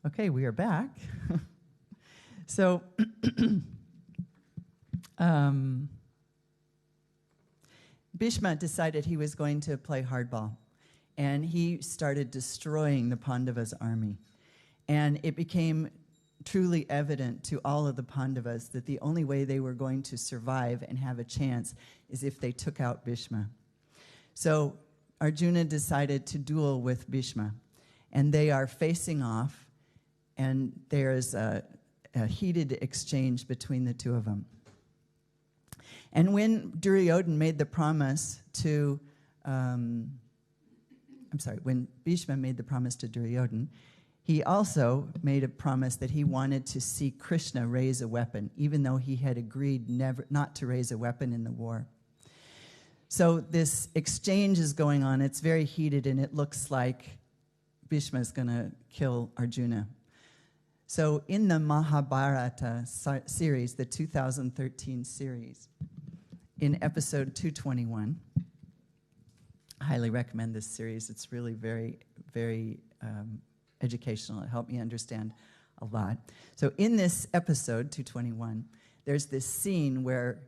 Okay, we are back. So, Bhishma decided he was going to play hardball, and he started destroying the Pandavas' army. And it became truly evident to all of the Pandavas that the only way they were going to survive and have a chance is if they took out Bhishma. So Arjuna decided to duel with Bhishma, and they are facing off, and there's a heated exchange between the two of them. And when Duryodhana made the promise to, when Bhishma made the promise to Duryodhana, he also made a promise that he wanted to see Krishna raise a weapon, even though he had agreed not to raise a weapon in the war. So this exchange is going on. It's very heated, and it looks like Bhishma is going to kill Arjuna. So in the Mahabharata series, the 2013 series, in episode 221, I highly recommend this series. It's really very, very educational. It helped me understand a lot. So in this episode, 221, there's this scene where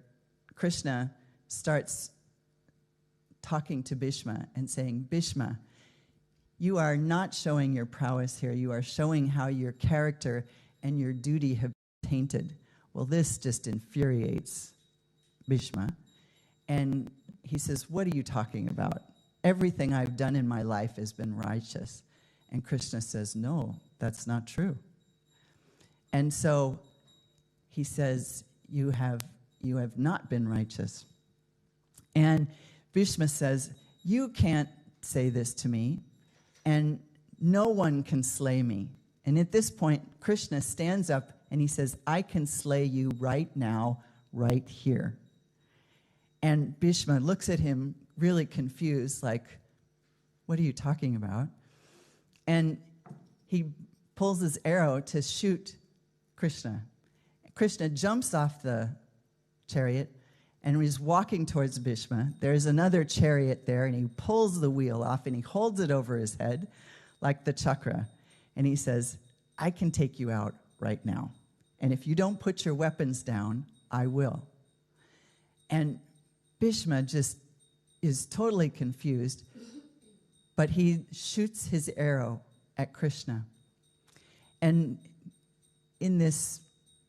Krishna starts talking to Bhishma and saying, Bhishma, you are not showing your prowess here. You are showing how your character and your duty have been tainted. Well, this just infuriates Bhishma. And he says, what are you talking about? Everything I've done in my life has been righteous. And Krishna says, no, that's not true. And so he says, you have not been righteous. And Bhishma says, you can't say this to me, and no one can slay me. And at this point, Krishna stands up and he says, I can slay you right now, right here. And Bhishma looks at him really confused, like, what are you talking about? And he pulls his arrow to shoot Krishna. Krishna jumps off the chariot and he's walking towards Bhishma. There's another chariot there, and he pulls the wheel off and he holds it over his head like the chakra. And he says, I can take you out right now. And if you don't put your weapons down, I will. And Bhishma just is totally confused, but he shoots his arrow at Krishna. And in this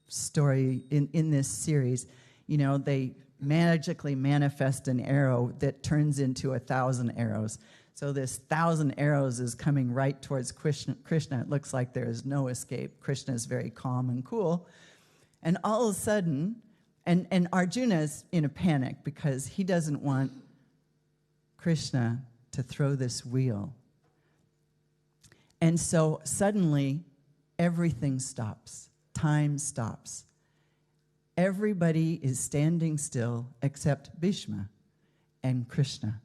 story, in this series, you know, they magically manifest an arrow that turns into 1,000 arrows. So this 1,000 arrows is coming right towards Krishna. It looks like there is no escape. Krishna is very calm and cool. And all of a sudden, and Arjuna is in a panic because he doesn't want Krishna to throw this wheel. And so suddenly, everything stops. Time stops. Everybody is standing still except Bhishma and Krishna.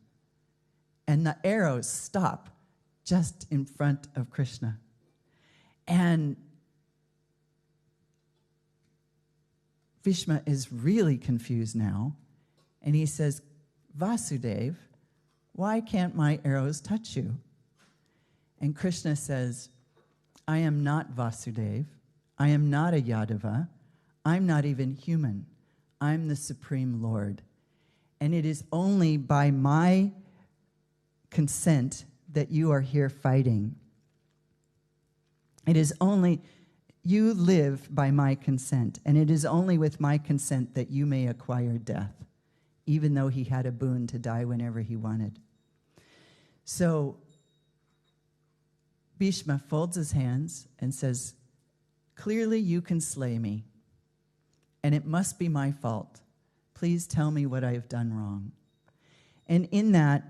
And the arrows stop just in front of Krishna. And Bhishma is really confused now. And he says, Vasudeva, why can't my arrows touch you? And Krishna says, I am not Vasudeva. I am not a Yadava. I'm not even human. I'm the Supreme Lord. And it is only by my consent that you are here fighting. It is only, you live by my consent, and it is only with my consent that you may acquire death, even though he had a boon to die whenever he wanted. So Bhishma folds his hands and says, clearly you can slay me, and it must be my fault. Please tell me what I have done wrong. And in that,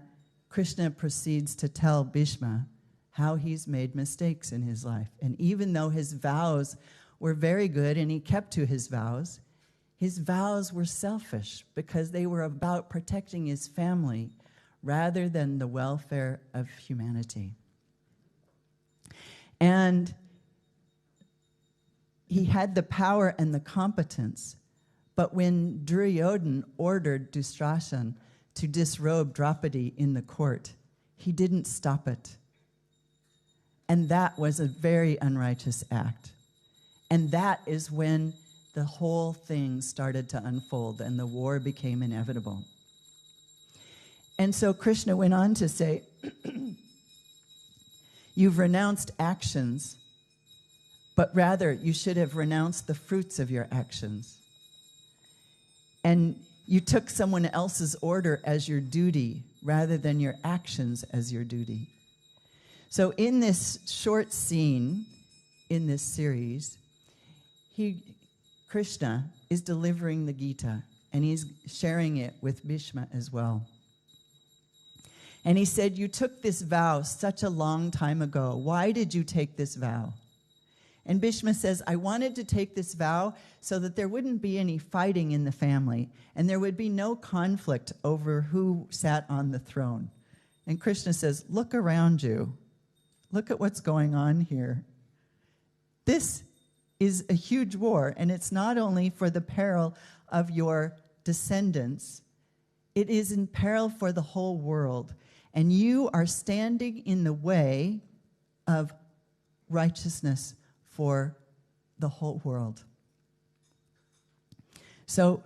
Krishna proceeds to tell Bhishma how he's made mistakes in his life. And even though his vows were very good and he kept to his vows were selfish because they were about protecting his family rather than the welfare of humanity. And he had the power and the competence, but when Duryodhana ordered Dushyasana to disrobe Draupadi in the court, he didn't stop it. And that was a very unrighteous act. And that is when the whole thing started to unfold and the war became inevitable. And so Krishna went on to say, you've renounced actions, but rather you should have renounced the fruits of your actions. And you took someone else's order as your duty rather than your actions as your duty. So in this short scene in this series, Krishna is delivering the Gita, and he's sharing it with Bhishma as well. And he said, you took this vow such a long time ago. Why did you take this vow? And Bhishma says, I wanted to take this vow so that there wouldn't be any fighting in the family, and there would be no conflict over who sat on the throne. And Krishna says, look around you. Look at what's going on here. This is a huge war, and it's not only for the peril of your descendants, it is in peril for the whole world. And you are standing in the way of righteousness for the whole world. So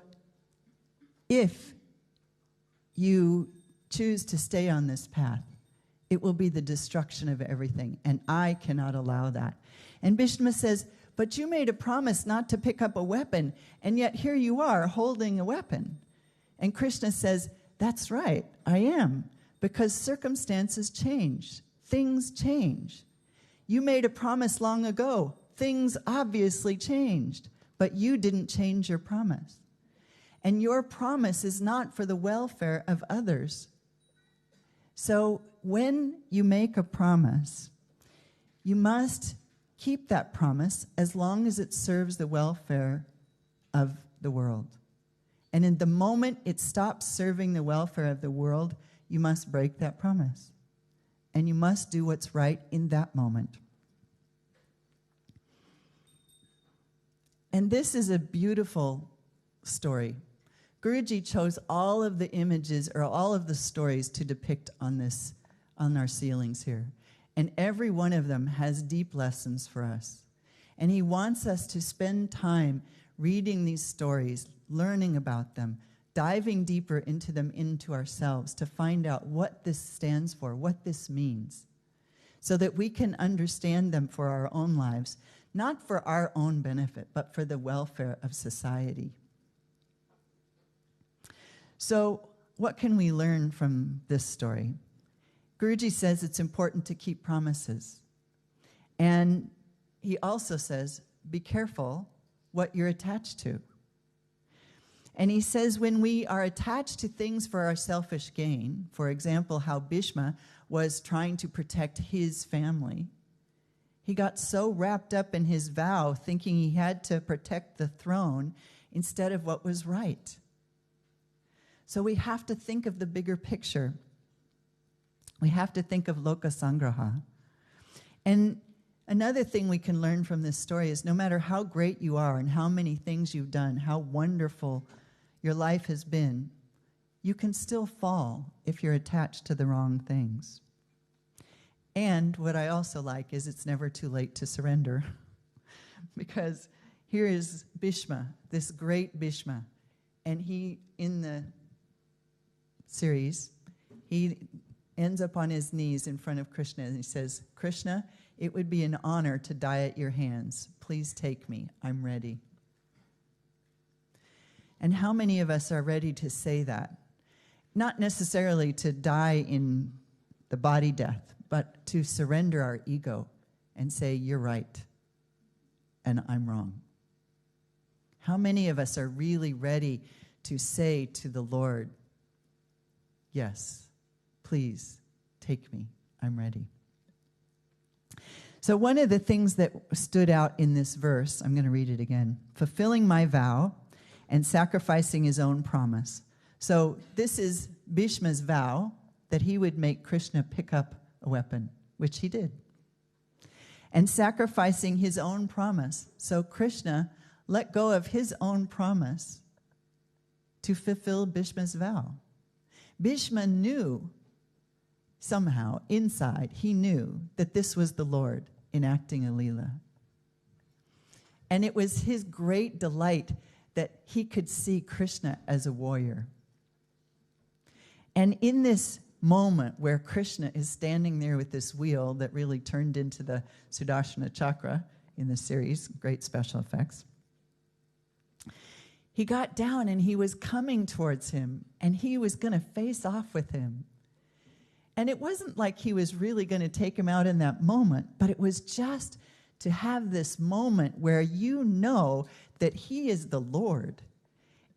if you choose to stay on this path, it will be the destruction of everything, and I cannot allow that. And Bhishma says, but you made a promise not to pick up a weapon, and yet here you are holding a weapon. And Krishna says, that's right, I am, because circumstances change. Things change. You made a promise long ago. Things obviously changed, but you didn't change your promise. And your promise is not for the welfare of others. So when you make a promise, you must keep that promise as long as it serves the welfare of the world. And in the moment it stops serving the welfare of the world, you must break that promise. And you must do what's right in that moment. And this is a beautiful story. Guruji chose all of the images or all of the stories to depict on our ceilings here. And every one of them has deep lessons for us. And he wants us to spend time reading these stories, learning about them, diving deeper into them into ourselves to find out what this stands for, what this means, so that we can understand them for our own lives, not for our own benefit, but for the welfare of society. So what can we learn from this story? Guruji says it's important to keep promises. And he also says, be careful what you're attached to. And he says when we are attached to things for our selfish gain, for example, how Bhishma was trying to protect his family, he got so wrapped up in his vow thinking he had to protect the throne instead of what was right. So we have to think of the bigger picture. We have to think of Loka Sangraha. And another thing we can learn from this story is no matter how great you are and how many things you've done, how wonderful your life has been, you can still fall if you're attached to the wrong things. And what I also like is it's never too late to surrender. Because here is Bhishma, this great Bhishma, and he, in the series, he ends up on his knees in front of Krishna and he says, Krishna, it would be an honor to die at your hands. Please take me. I'm ready. And how many of us are ready to say that? Not necessarily to die in the body death, but to surrender our ego and say, you're right, and I'm wrong. How many of us are really ready to say to the Lord, yes, please take me, I'm ready. So one of the things that stood out in this verse, I'm going to read it again, fulfilling my vow and sacrificing his own promise. So this is Bhishma's vow that he would make Krishna pick up a weapon, which he did. And sacrificing his own promise. So Krishna let go of his own promise to fulfill Bhishma's vow. Bhishma knew somehow, inside, he knew that this was the Lord enacting a Leela. And it was his great delight that he could see Krishna as a warrior. And in this moment where Krishna is standing there with this wheel that really turned into the Sudarshana Chakra in the series, great special effects, he got down and he was coming towards him and he was going to face off with him. And it wasn't like he was really going to take him out in that moment, but it was just to have this moment where you know that he is the Lord.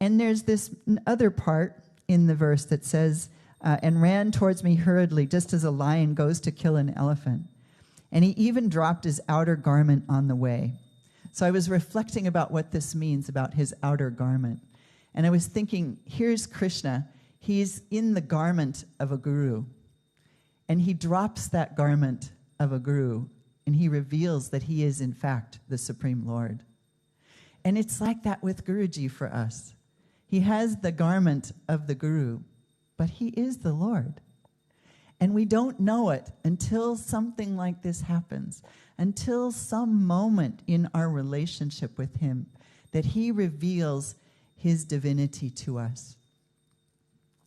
And there's this other part in the verse that says, and ran towards me hurriedly, just as a lion goes to kill an elephant. And he even dropped his outer garment on the way. So I was reflecting about what this means about his outer garment. And I was thinking, here's Krishna. He's in the garment of a guru. And he drops that garment of a guru, and he reveals that he is, in fact, the Supreme Lord. And it's like that with Guruji for us. He has the garment of the guru, but he is the Lord. And we don't know it until something like this happens, until some moment in our relationship with him that he reveals his divinity to us.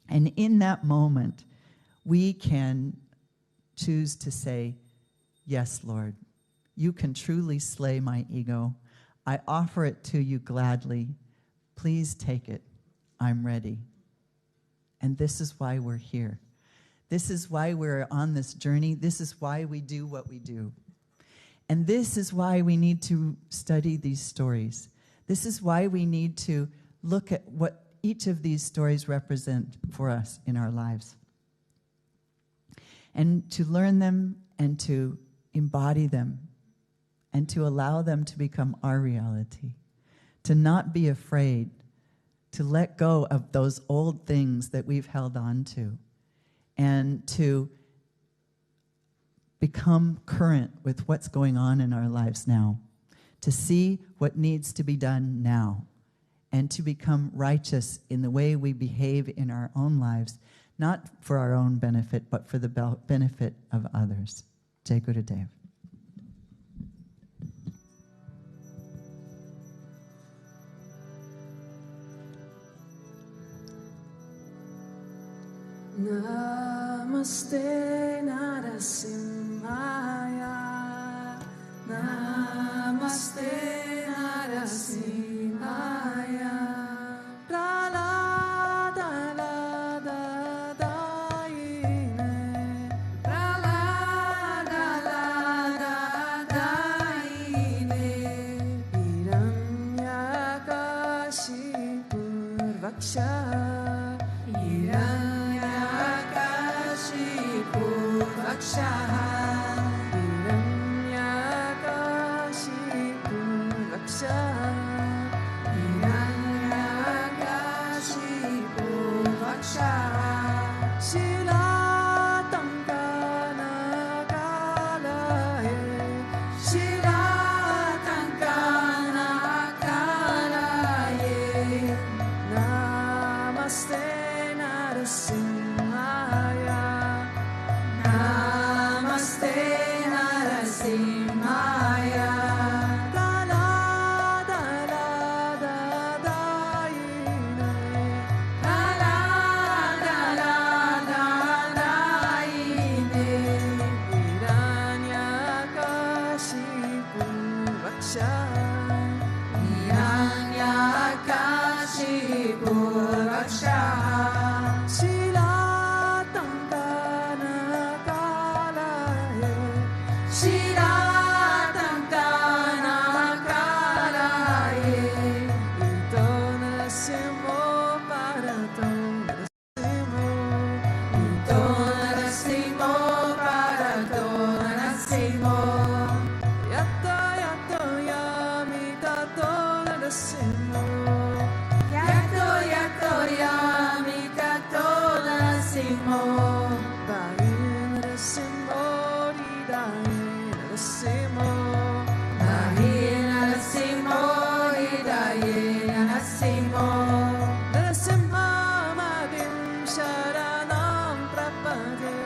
And in that moment, we can choose to say, yes, Lord, you can truly slay my ego. I offer it to you gladly. Please take it. I'm ready. And this is why we're here. This is why we're on this journey. This is why we do what we do. And this is why we need to study these stories. This is why we need to look at what each of these stories represent for us in our lives. And to learn them and to embody them and to allow them to become our reality. To not be afraid, to let go of those old things that we've held on to, and to become current with what's going on in our lives now, to see what needs to be done now, and to become righteous in the way we behave in our own lives, not for our own benefit, but for the benefit of others. Jai Gurudev. Namaste Narasimhaya, Namaste Narasimhaya, Pralada Daine, Pralada Daine, Hiranyakashipu Vaksha, Vakshaha, Hiranyakashipu Vakshaha, Hiranyakashipu Vakshaha, Shilatankana Kalaye, Shilatankana Kalaye, Namaste Narasimhaya, Namaste Narasimhaya, Kalada Daine, Kalada Daine, Hiranyakashipu Vakshaha, Hiranyakashipu Vakshaha, Shilatankana Kalaye, Shilatankana Kalaye, Ito Narasimho Parato Narasimho, Ito Narasimho Parato Narasimho, Yato Yato Yamitato Narasimho, Yato Yato Yamitato Narasimho, Dai Narasimho, Dai Narasimho, Dai Narasimho, Dai Narasimho, Narasimha Madim Sharanam Prapade,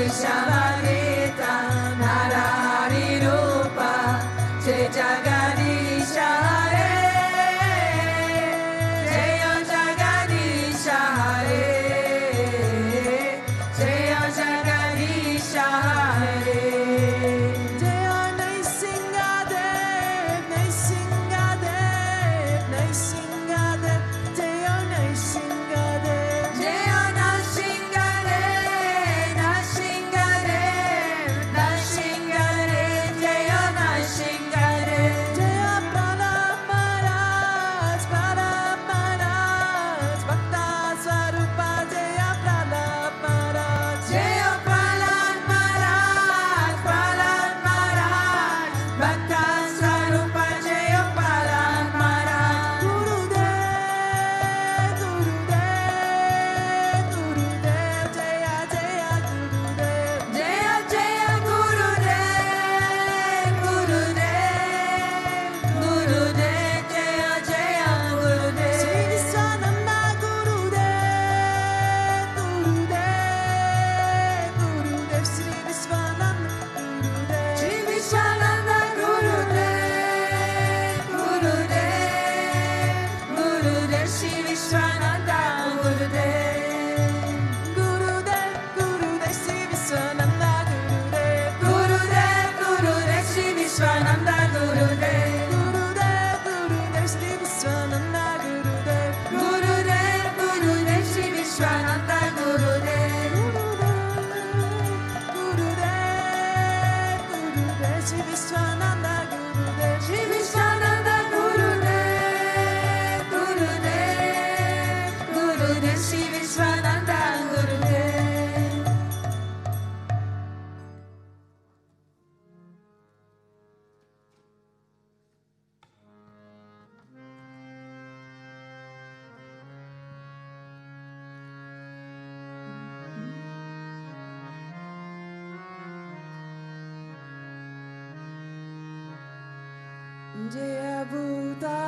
Shavarita Narari Rupa Jai Jagadisha Hare Jaya Jagadisha Hare Jaya Jagadisha Hare Jaya Naisingadev Naisingadev Naisingadev Jaya Naisingadev Jaya Naisingadev Naisingadev Naisingadev Jaya Naisingadev Jaya Pranab Maharaj Pranab Maharaj Bhakta Swarupa Jaya Pranab Maharaj Jaya Pranab Maharaj Pranab Maharaj Bhakta Swarupa Jaya Pranab Maharaj Gurudev Gurudev Gurudev Jaya Jaya Gurudev Jaya Jaya Gurudev Gurudev Gurudev Jaya Jaya Gurudev Sri Viswananda Gurudev Gurudev Gurudev Sri Viswananda Gurudev Sri Viswananda Gurudev Gurudev Gurudev Sri Viswananda Gurudev Gurudev Gurudev Sri Viswananda Gurudev Gurudev Gurudev Sri Viswananda Gurudev Gurudev Gurudev Sri Viswananda Gurudev Gurudev Gurudev Sri Viswananda Gurudev Gurudev Gurudev Sri Viswananda Gurudev Sri Viswananda Gurudev Gurudev Gurudev Sri Viswananda Gurudev Jaya Bhuta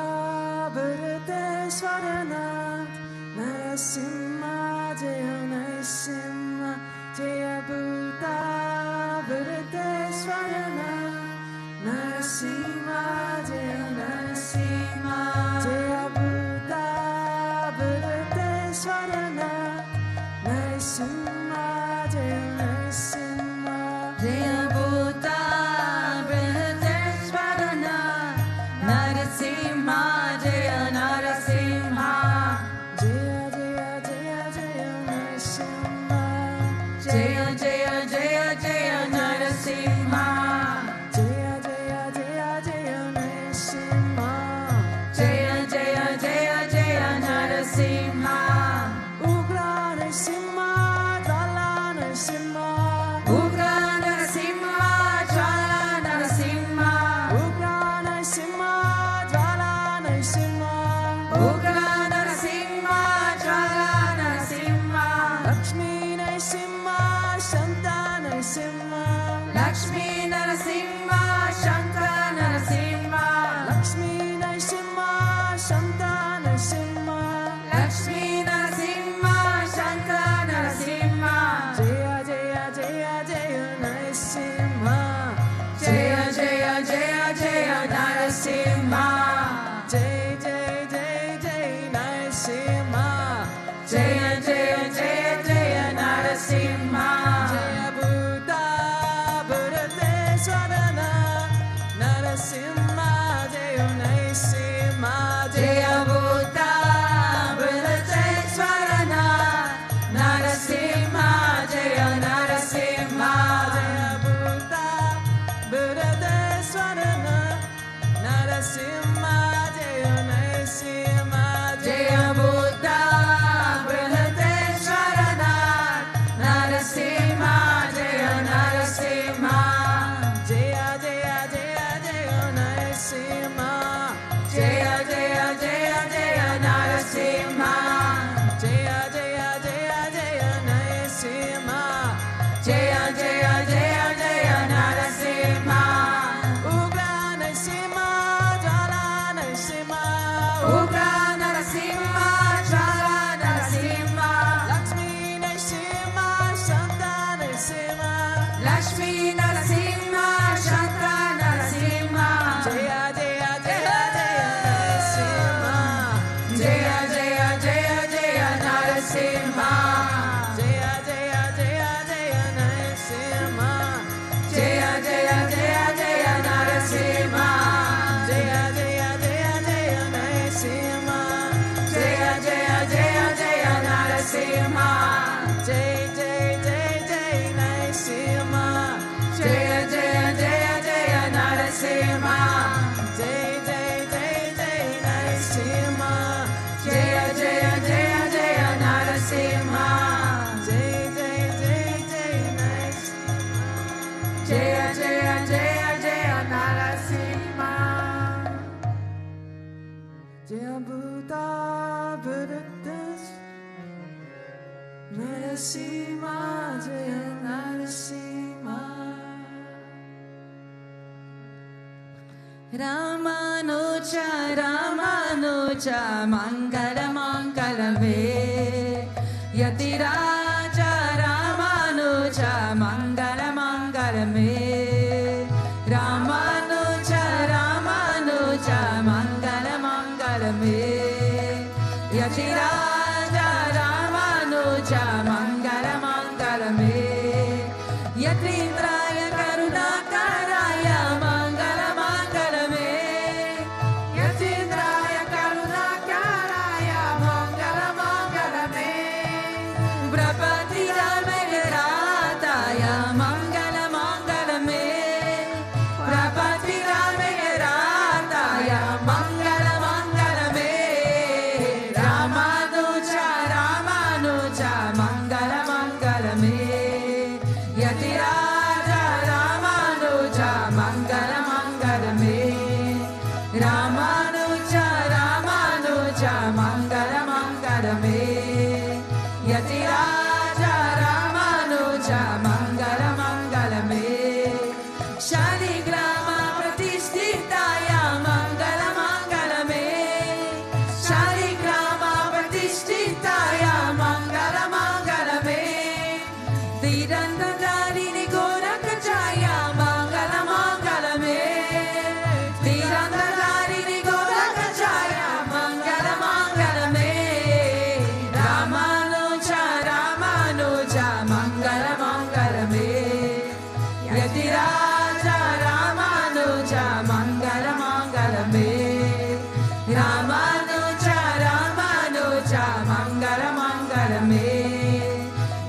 Bharateswaranath Narasimha Jaya Narasimha Jaya Bhuta Bharateswaranath Narasimha Jaya Narasimha Jaya Bhuta Bharateswaranath Narasimha Jaya Narasimha Jaya Bhuta Bharateswaranath Narasimha Jaya Narasimha Jaya Jaya Jaya Jaya Narasimha Jaya Jaya Jaya Jaya Narasimha Jaya Jaya Jaya Jaya Narasimha Jaya Jaya Jaya Jaya Narasimha Ugra Narasimha Jala Narasimha Ugra Narasimha Jala Narasimha Ugra Narasimha Jala Narasimha Ugra Narasimha Jala Narasimha Lakshmi Narasimha Shanta Narasimha Lakshmi Narasimha Shanta Narasimha Lakshmi Narasimha Shanta Narasimha Lakshmi Narasimha Shanta Narasimha Jaya Jaya Jaya Jaya Narasimha Jaya Jaya Jaya Jaya Narasimha Jai Jai Jai Jai Narasimha Jaya Jaya Jaya Jaya Narasimha Jaya Bhuta Bharateswaranath Narasimha Jaya Narasimha Jaya Bhuta Bharateswaranath Narasimha Jaya Narasimha Jaya Bhuta Bharateswaranath Narasimha Jaya Narasimha Jaya Bhuta Bharateswaranath Narasimha Jaya Narasimha Jaya Jaya Jaya Jaya Narasimha Jaya Jaya Jaya Jaya Narasimha Jaya Jaya Jaya Jaya Narasimha Jaya Jaya Jaya Jaya Narasimha Ugra Narasimha Jala Narasimha Ugra Narasimha Jala Narasimha Lakshmi Narasimha Shanta Narasimha Lakshmi Narasimha, Shanta Narasimha, Jaya Jaya Jaya Jaya Narasimha, Jaya Jaya Jaya Jaya Narasimha, Jaya Jaya Jaya Jaya Narasimha, Jaya Jaya Jaya Jaya Narasimha, Jaya Jaya Jaya Jaya Narasimha, Jaya Jaya Jaya Jaya Narasimha, Jai Jai Jai Jai Narasimha, Jaya Jaya Jaya Jaya Narasimha, Jai Jai Jai Jai Narasimha, Jaya Jaya Jaya Jaya Narasimha, Jai Jai Jai Jai Narasimha, Jaya Jaya Jaya Jaya Narasimha, Jaya Buddha Buddhas Narasimha, Jaya Narasimha. Ramanuja Ramanuja Mangala Mangala Ve Yatiraja Ramanuja Mangala Mangala Me Ramanuja Ramanuja Mangala Mangala Me Yatiraja Ramanuja Mangala Mangala Me Yatindraya Karunakaraya Mangala Mangala Me Yatindraya Karunakaraya Mangala Mangala Me, Prapati Ramerataya Mangala Mangala Me Prapati Ramerataya Mangala Mangala Me Ramanuja Ramanuja Mangala Mangala Me Yatiraja Ramanuja Mangala Mangala Me Ramanuja Ramanuja Mangala Mangala Me Yatiraja Ramanuja Mangala Mangala Me Shaligrama Pratishtitaya Mangala Mangala Me Shaligrama Pratishtitaya Mangala Mangala Me Tirandadarini Gorakachaya Mangala Mangala Me Tirandadarini Gorakachaya Mangala Mangala Me Ramanuja Ramanuja Mangala Mangala Me Yatiraja Ramanuja Mangala Mangala Me Ramanuja Ramanuja Mangala Mangala Me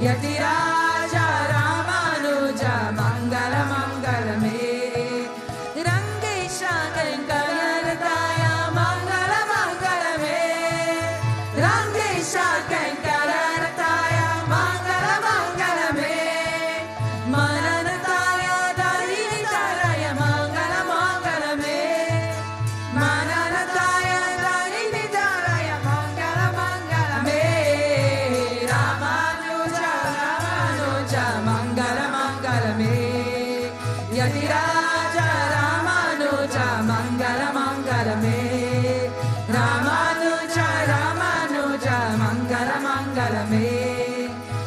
Yatiraja Ramanuja Mangala Mangala Me Rangesha Kankarataya Mangala Mangala Me Rangesha Kankarataya Mangala Mangala Me Mananataya Darinitaya Mangala Mangala Me Mananataya Darinitaya Mangala Mangala Me Ramanuja Ramanuja Mangala Mangala Me Yatiraja Ramanuja Mangala Mangala Me Ramanuja Ramanuja Mangala Mangala Me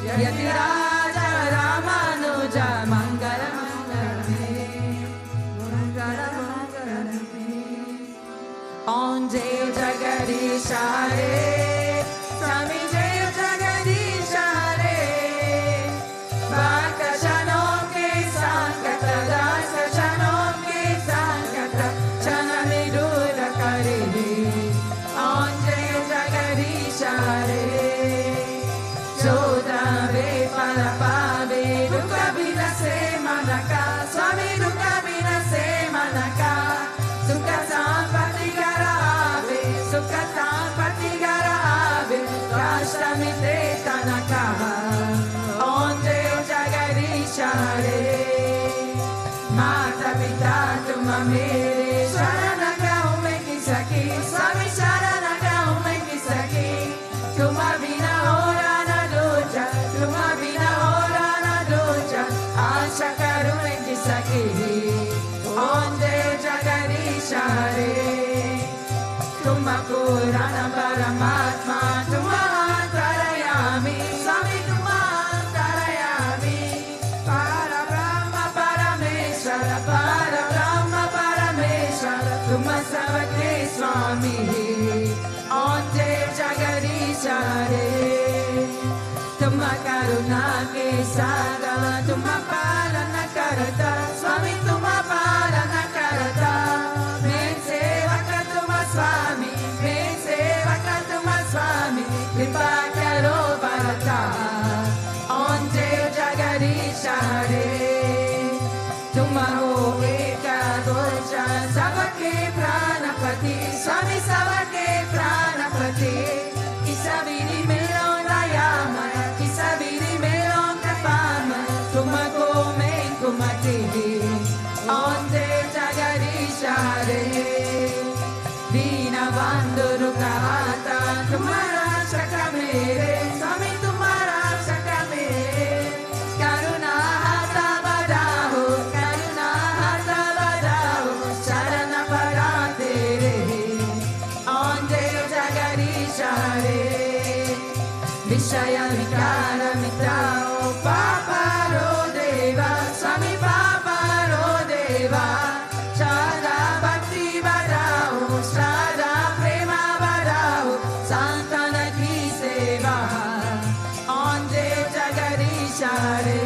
Yatiraja Ramanuja Mangala Mangala Me Mangala Mangala Me On Jai Jagadish Hare Swami Jai Jagadish Hare Bhakta Shanom Ke Sankata Dasa Shanom Ke Sankata Chana Nidura Kariri On Jai Jagadish Hare Chodra Ve Palapave Dukkha Vinase Manaka Swami Dukkha Vinase Manaka Sukha Sampati Garave Sukha Sampati Garave Rashtamite Tanaka On Jai Jagadish Hare Mata Pita Tuma Mere Sharanaka Ume Kisaki Swami Sharanaka Ume Kisaki Tuma Vina Ora Na Doja Tuma Vina Ora Na Doja Asha Karume Kisaki On Jai Jagadish Hare Tuma Purana Paramatma Tuma Antarayami Swami Tuma Antarayami Para Brahma के सागम तुम्हारा न करता स्वामी तुम्हारा न करता मैं सेवा का तुम स्वामी मैं सेवा का तुम स्वामी कृपा करो बरता ओंजे जगदीश हरे तुम हो एकादश सबके प्राणपति स्वामी सबके प्राणपति किसबिरी मिलो दयामय किसबिरी मिलो कृपामय तुमको मैं कुमति ओंजे जगदीश हरे दीना बंधु रुकाता तुम्हारा शक्र मेरे स्वामी तुम्हारा शक्र मेरे करुणा हाथ बढ़ाओ शरण पड़ा तेरे ओंजे जगदीश हरे विषय विकार मिटाओ पापारो देवा स्वामी पापारो देवा श्रद्धा भक्ति बढ़ाओ श्रद्धा प्रेम बढ़ाओ संतन की सेवा ओंजे जगदीश हरे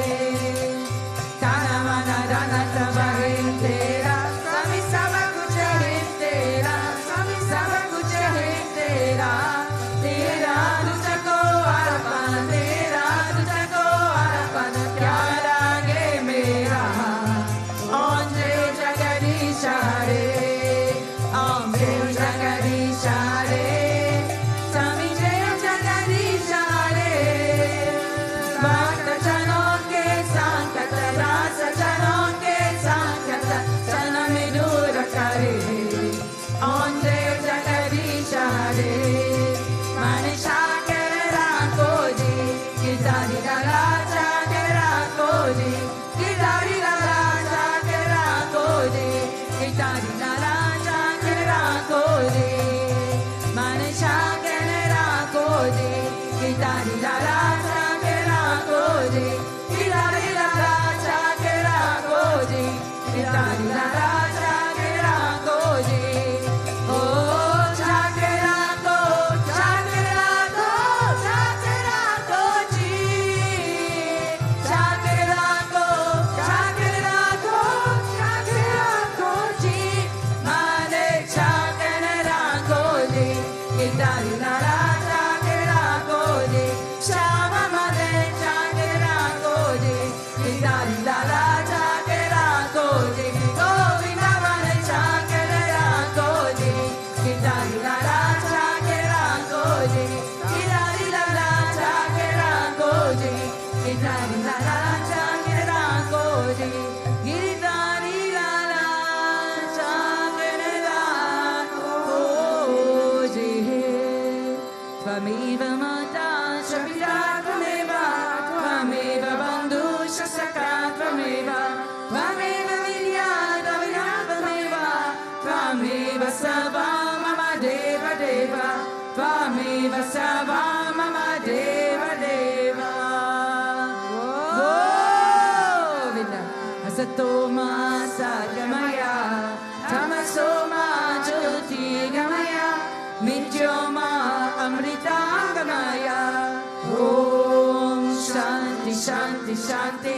तन मन धन सब है तेरा स्वामी सब कुछ है तेरा स्वामी सब कुछ है तेरा तेरा तुझको अर्पण तेरा तुझको अर्पण क्या लागे मेरा ओंजे जगदीश हरे ओंजे जगदीश हरे स्वामी जय जगदीश हरे भक्त जनों के संकट दास जनों के संकट जन में दूर करे ओंजे जगदीश हरे मनीषा के राखो जी किदारी राजा के राखो जी किदारी राजा के राखो जी किदारी राजा के राखो जी मनीषा के राखो जी किदारी राजा के राखो जी किदारी राजा के राखो जी किदारी राजा के राखो जी ओ जाके राखो जी जाके राखो जी माने जाके राखो जी किदारी राजा के राखो जी श्यामा माने जाके राखो जी किदारी राजा के राखो जी गोविंदा माने जाके राखो जी किदारी राजा के राखो जी किदारी राजा के राखो जी किदारी राजा के राखो जी गिरिधारी राजा के राखो जी त्वमेव माता च पिता त्वमेव त्वमेव बन्धुश्च सखा त्वमेव त्वमेव विद्या त्वमेव त्वमेव सर्वा मम देव देव त्वमेव सर्वा मम देव देव गोविन्द असतो मा सद्गमय तमसो मा ज्योतिर्गमय मृत्योर्मा अमृतागमय ॐ शान्ति शान्ति शान्ति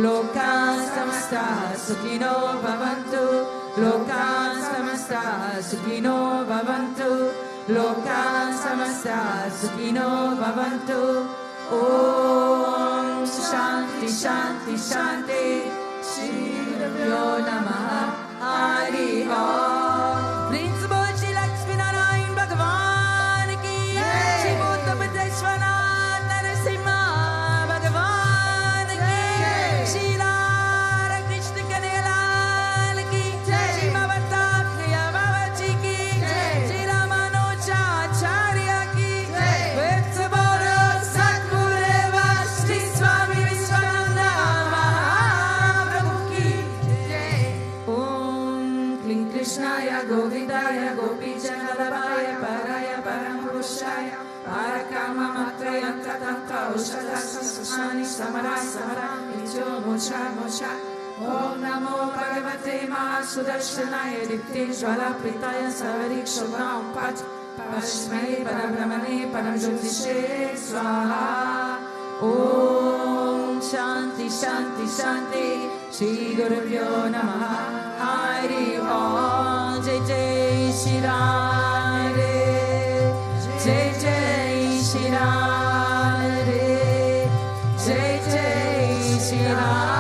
लोकाः समस्ताः सुखिनो भवन्तु लोकाः समस्ताः सुखिनो भवन्तु लोकाः समस्ताः सुखिनो भवन्तु ॐ शान्ति शान्ति शान्ति श्रीगुरुभ्यो नमः हरि ओम प्रिंस बोल श्री लक्ष्मी नारायण भगवान की श्री गौतमोत्तमेश्वर नरसिंह भगवान की श्री राधा कृष्ण कन्हैयालाल की श्री भवतात्रेय बाबा जी की श्री रामानुजाचार्य की वत्स बोलो सद्गुरुदेव श्री स्वामी विश्वानंद महाप्रभु की ओम क्लीं कृष्णाय गोविंदाय गोपीजनवल्लभाय पराय परमपुरुषाय पारकाममत्रयन्ततन्त्र औषधसस्यानि समरा समरा नित्यो मोक्षा मोक्षा ओम नमो भगवते महासुदर्शनाय दीप्तिज्वालाप्रीताय सर्वदिक्षुभ्रां पच परस्मै परब्रह्मणे परमज्योतिषे स्वाहा ओम Shanti Shanti Shanti Shri Guru Pyo Namaha Hari Om Jai Jai Shri Ram Re Jai Jai Shri Ram Re Jai Jai Shri Ram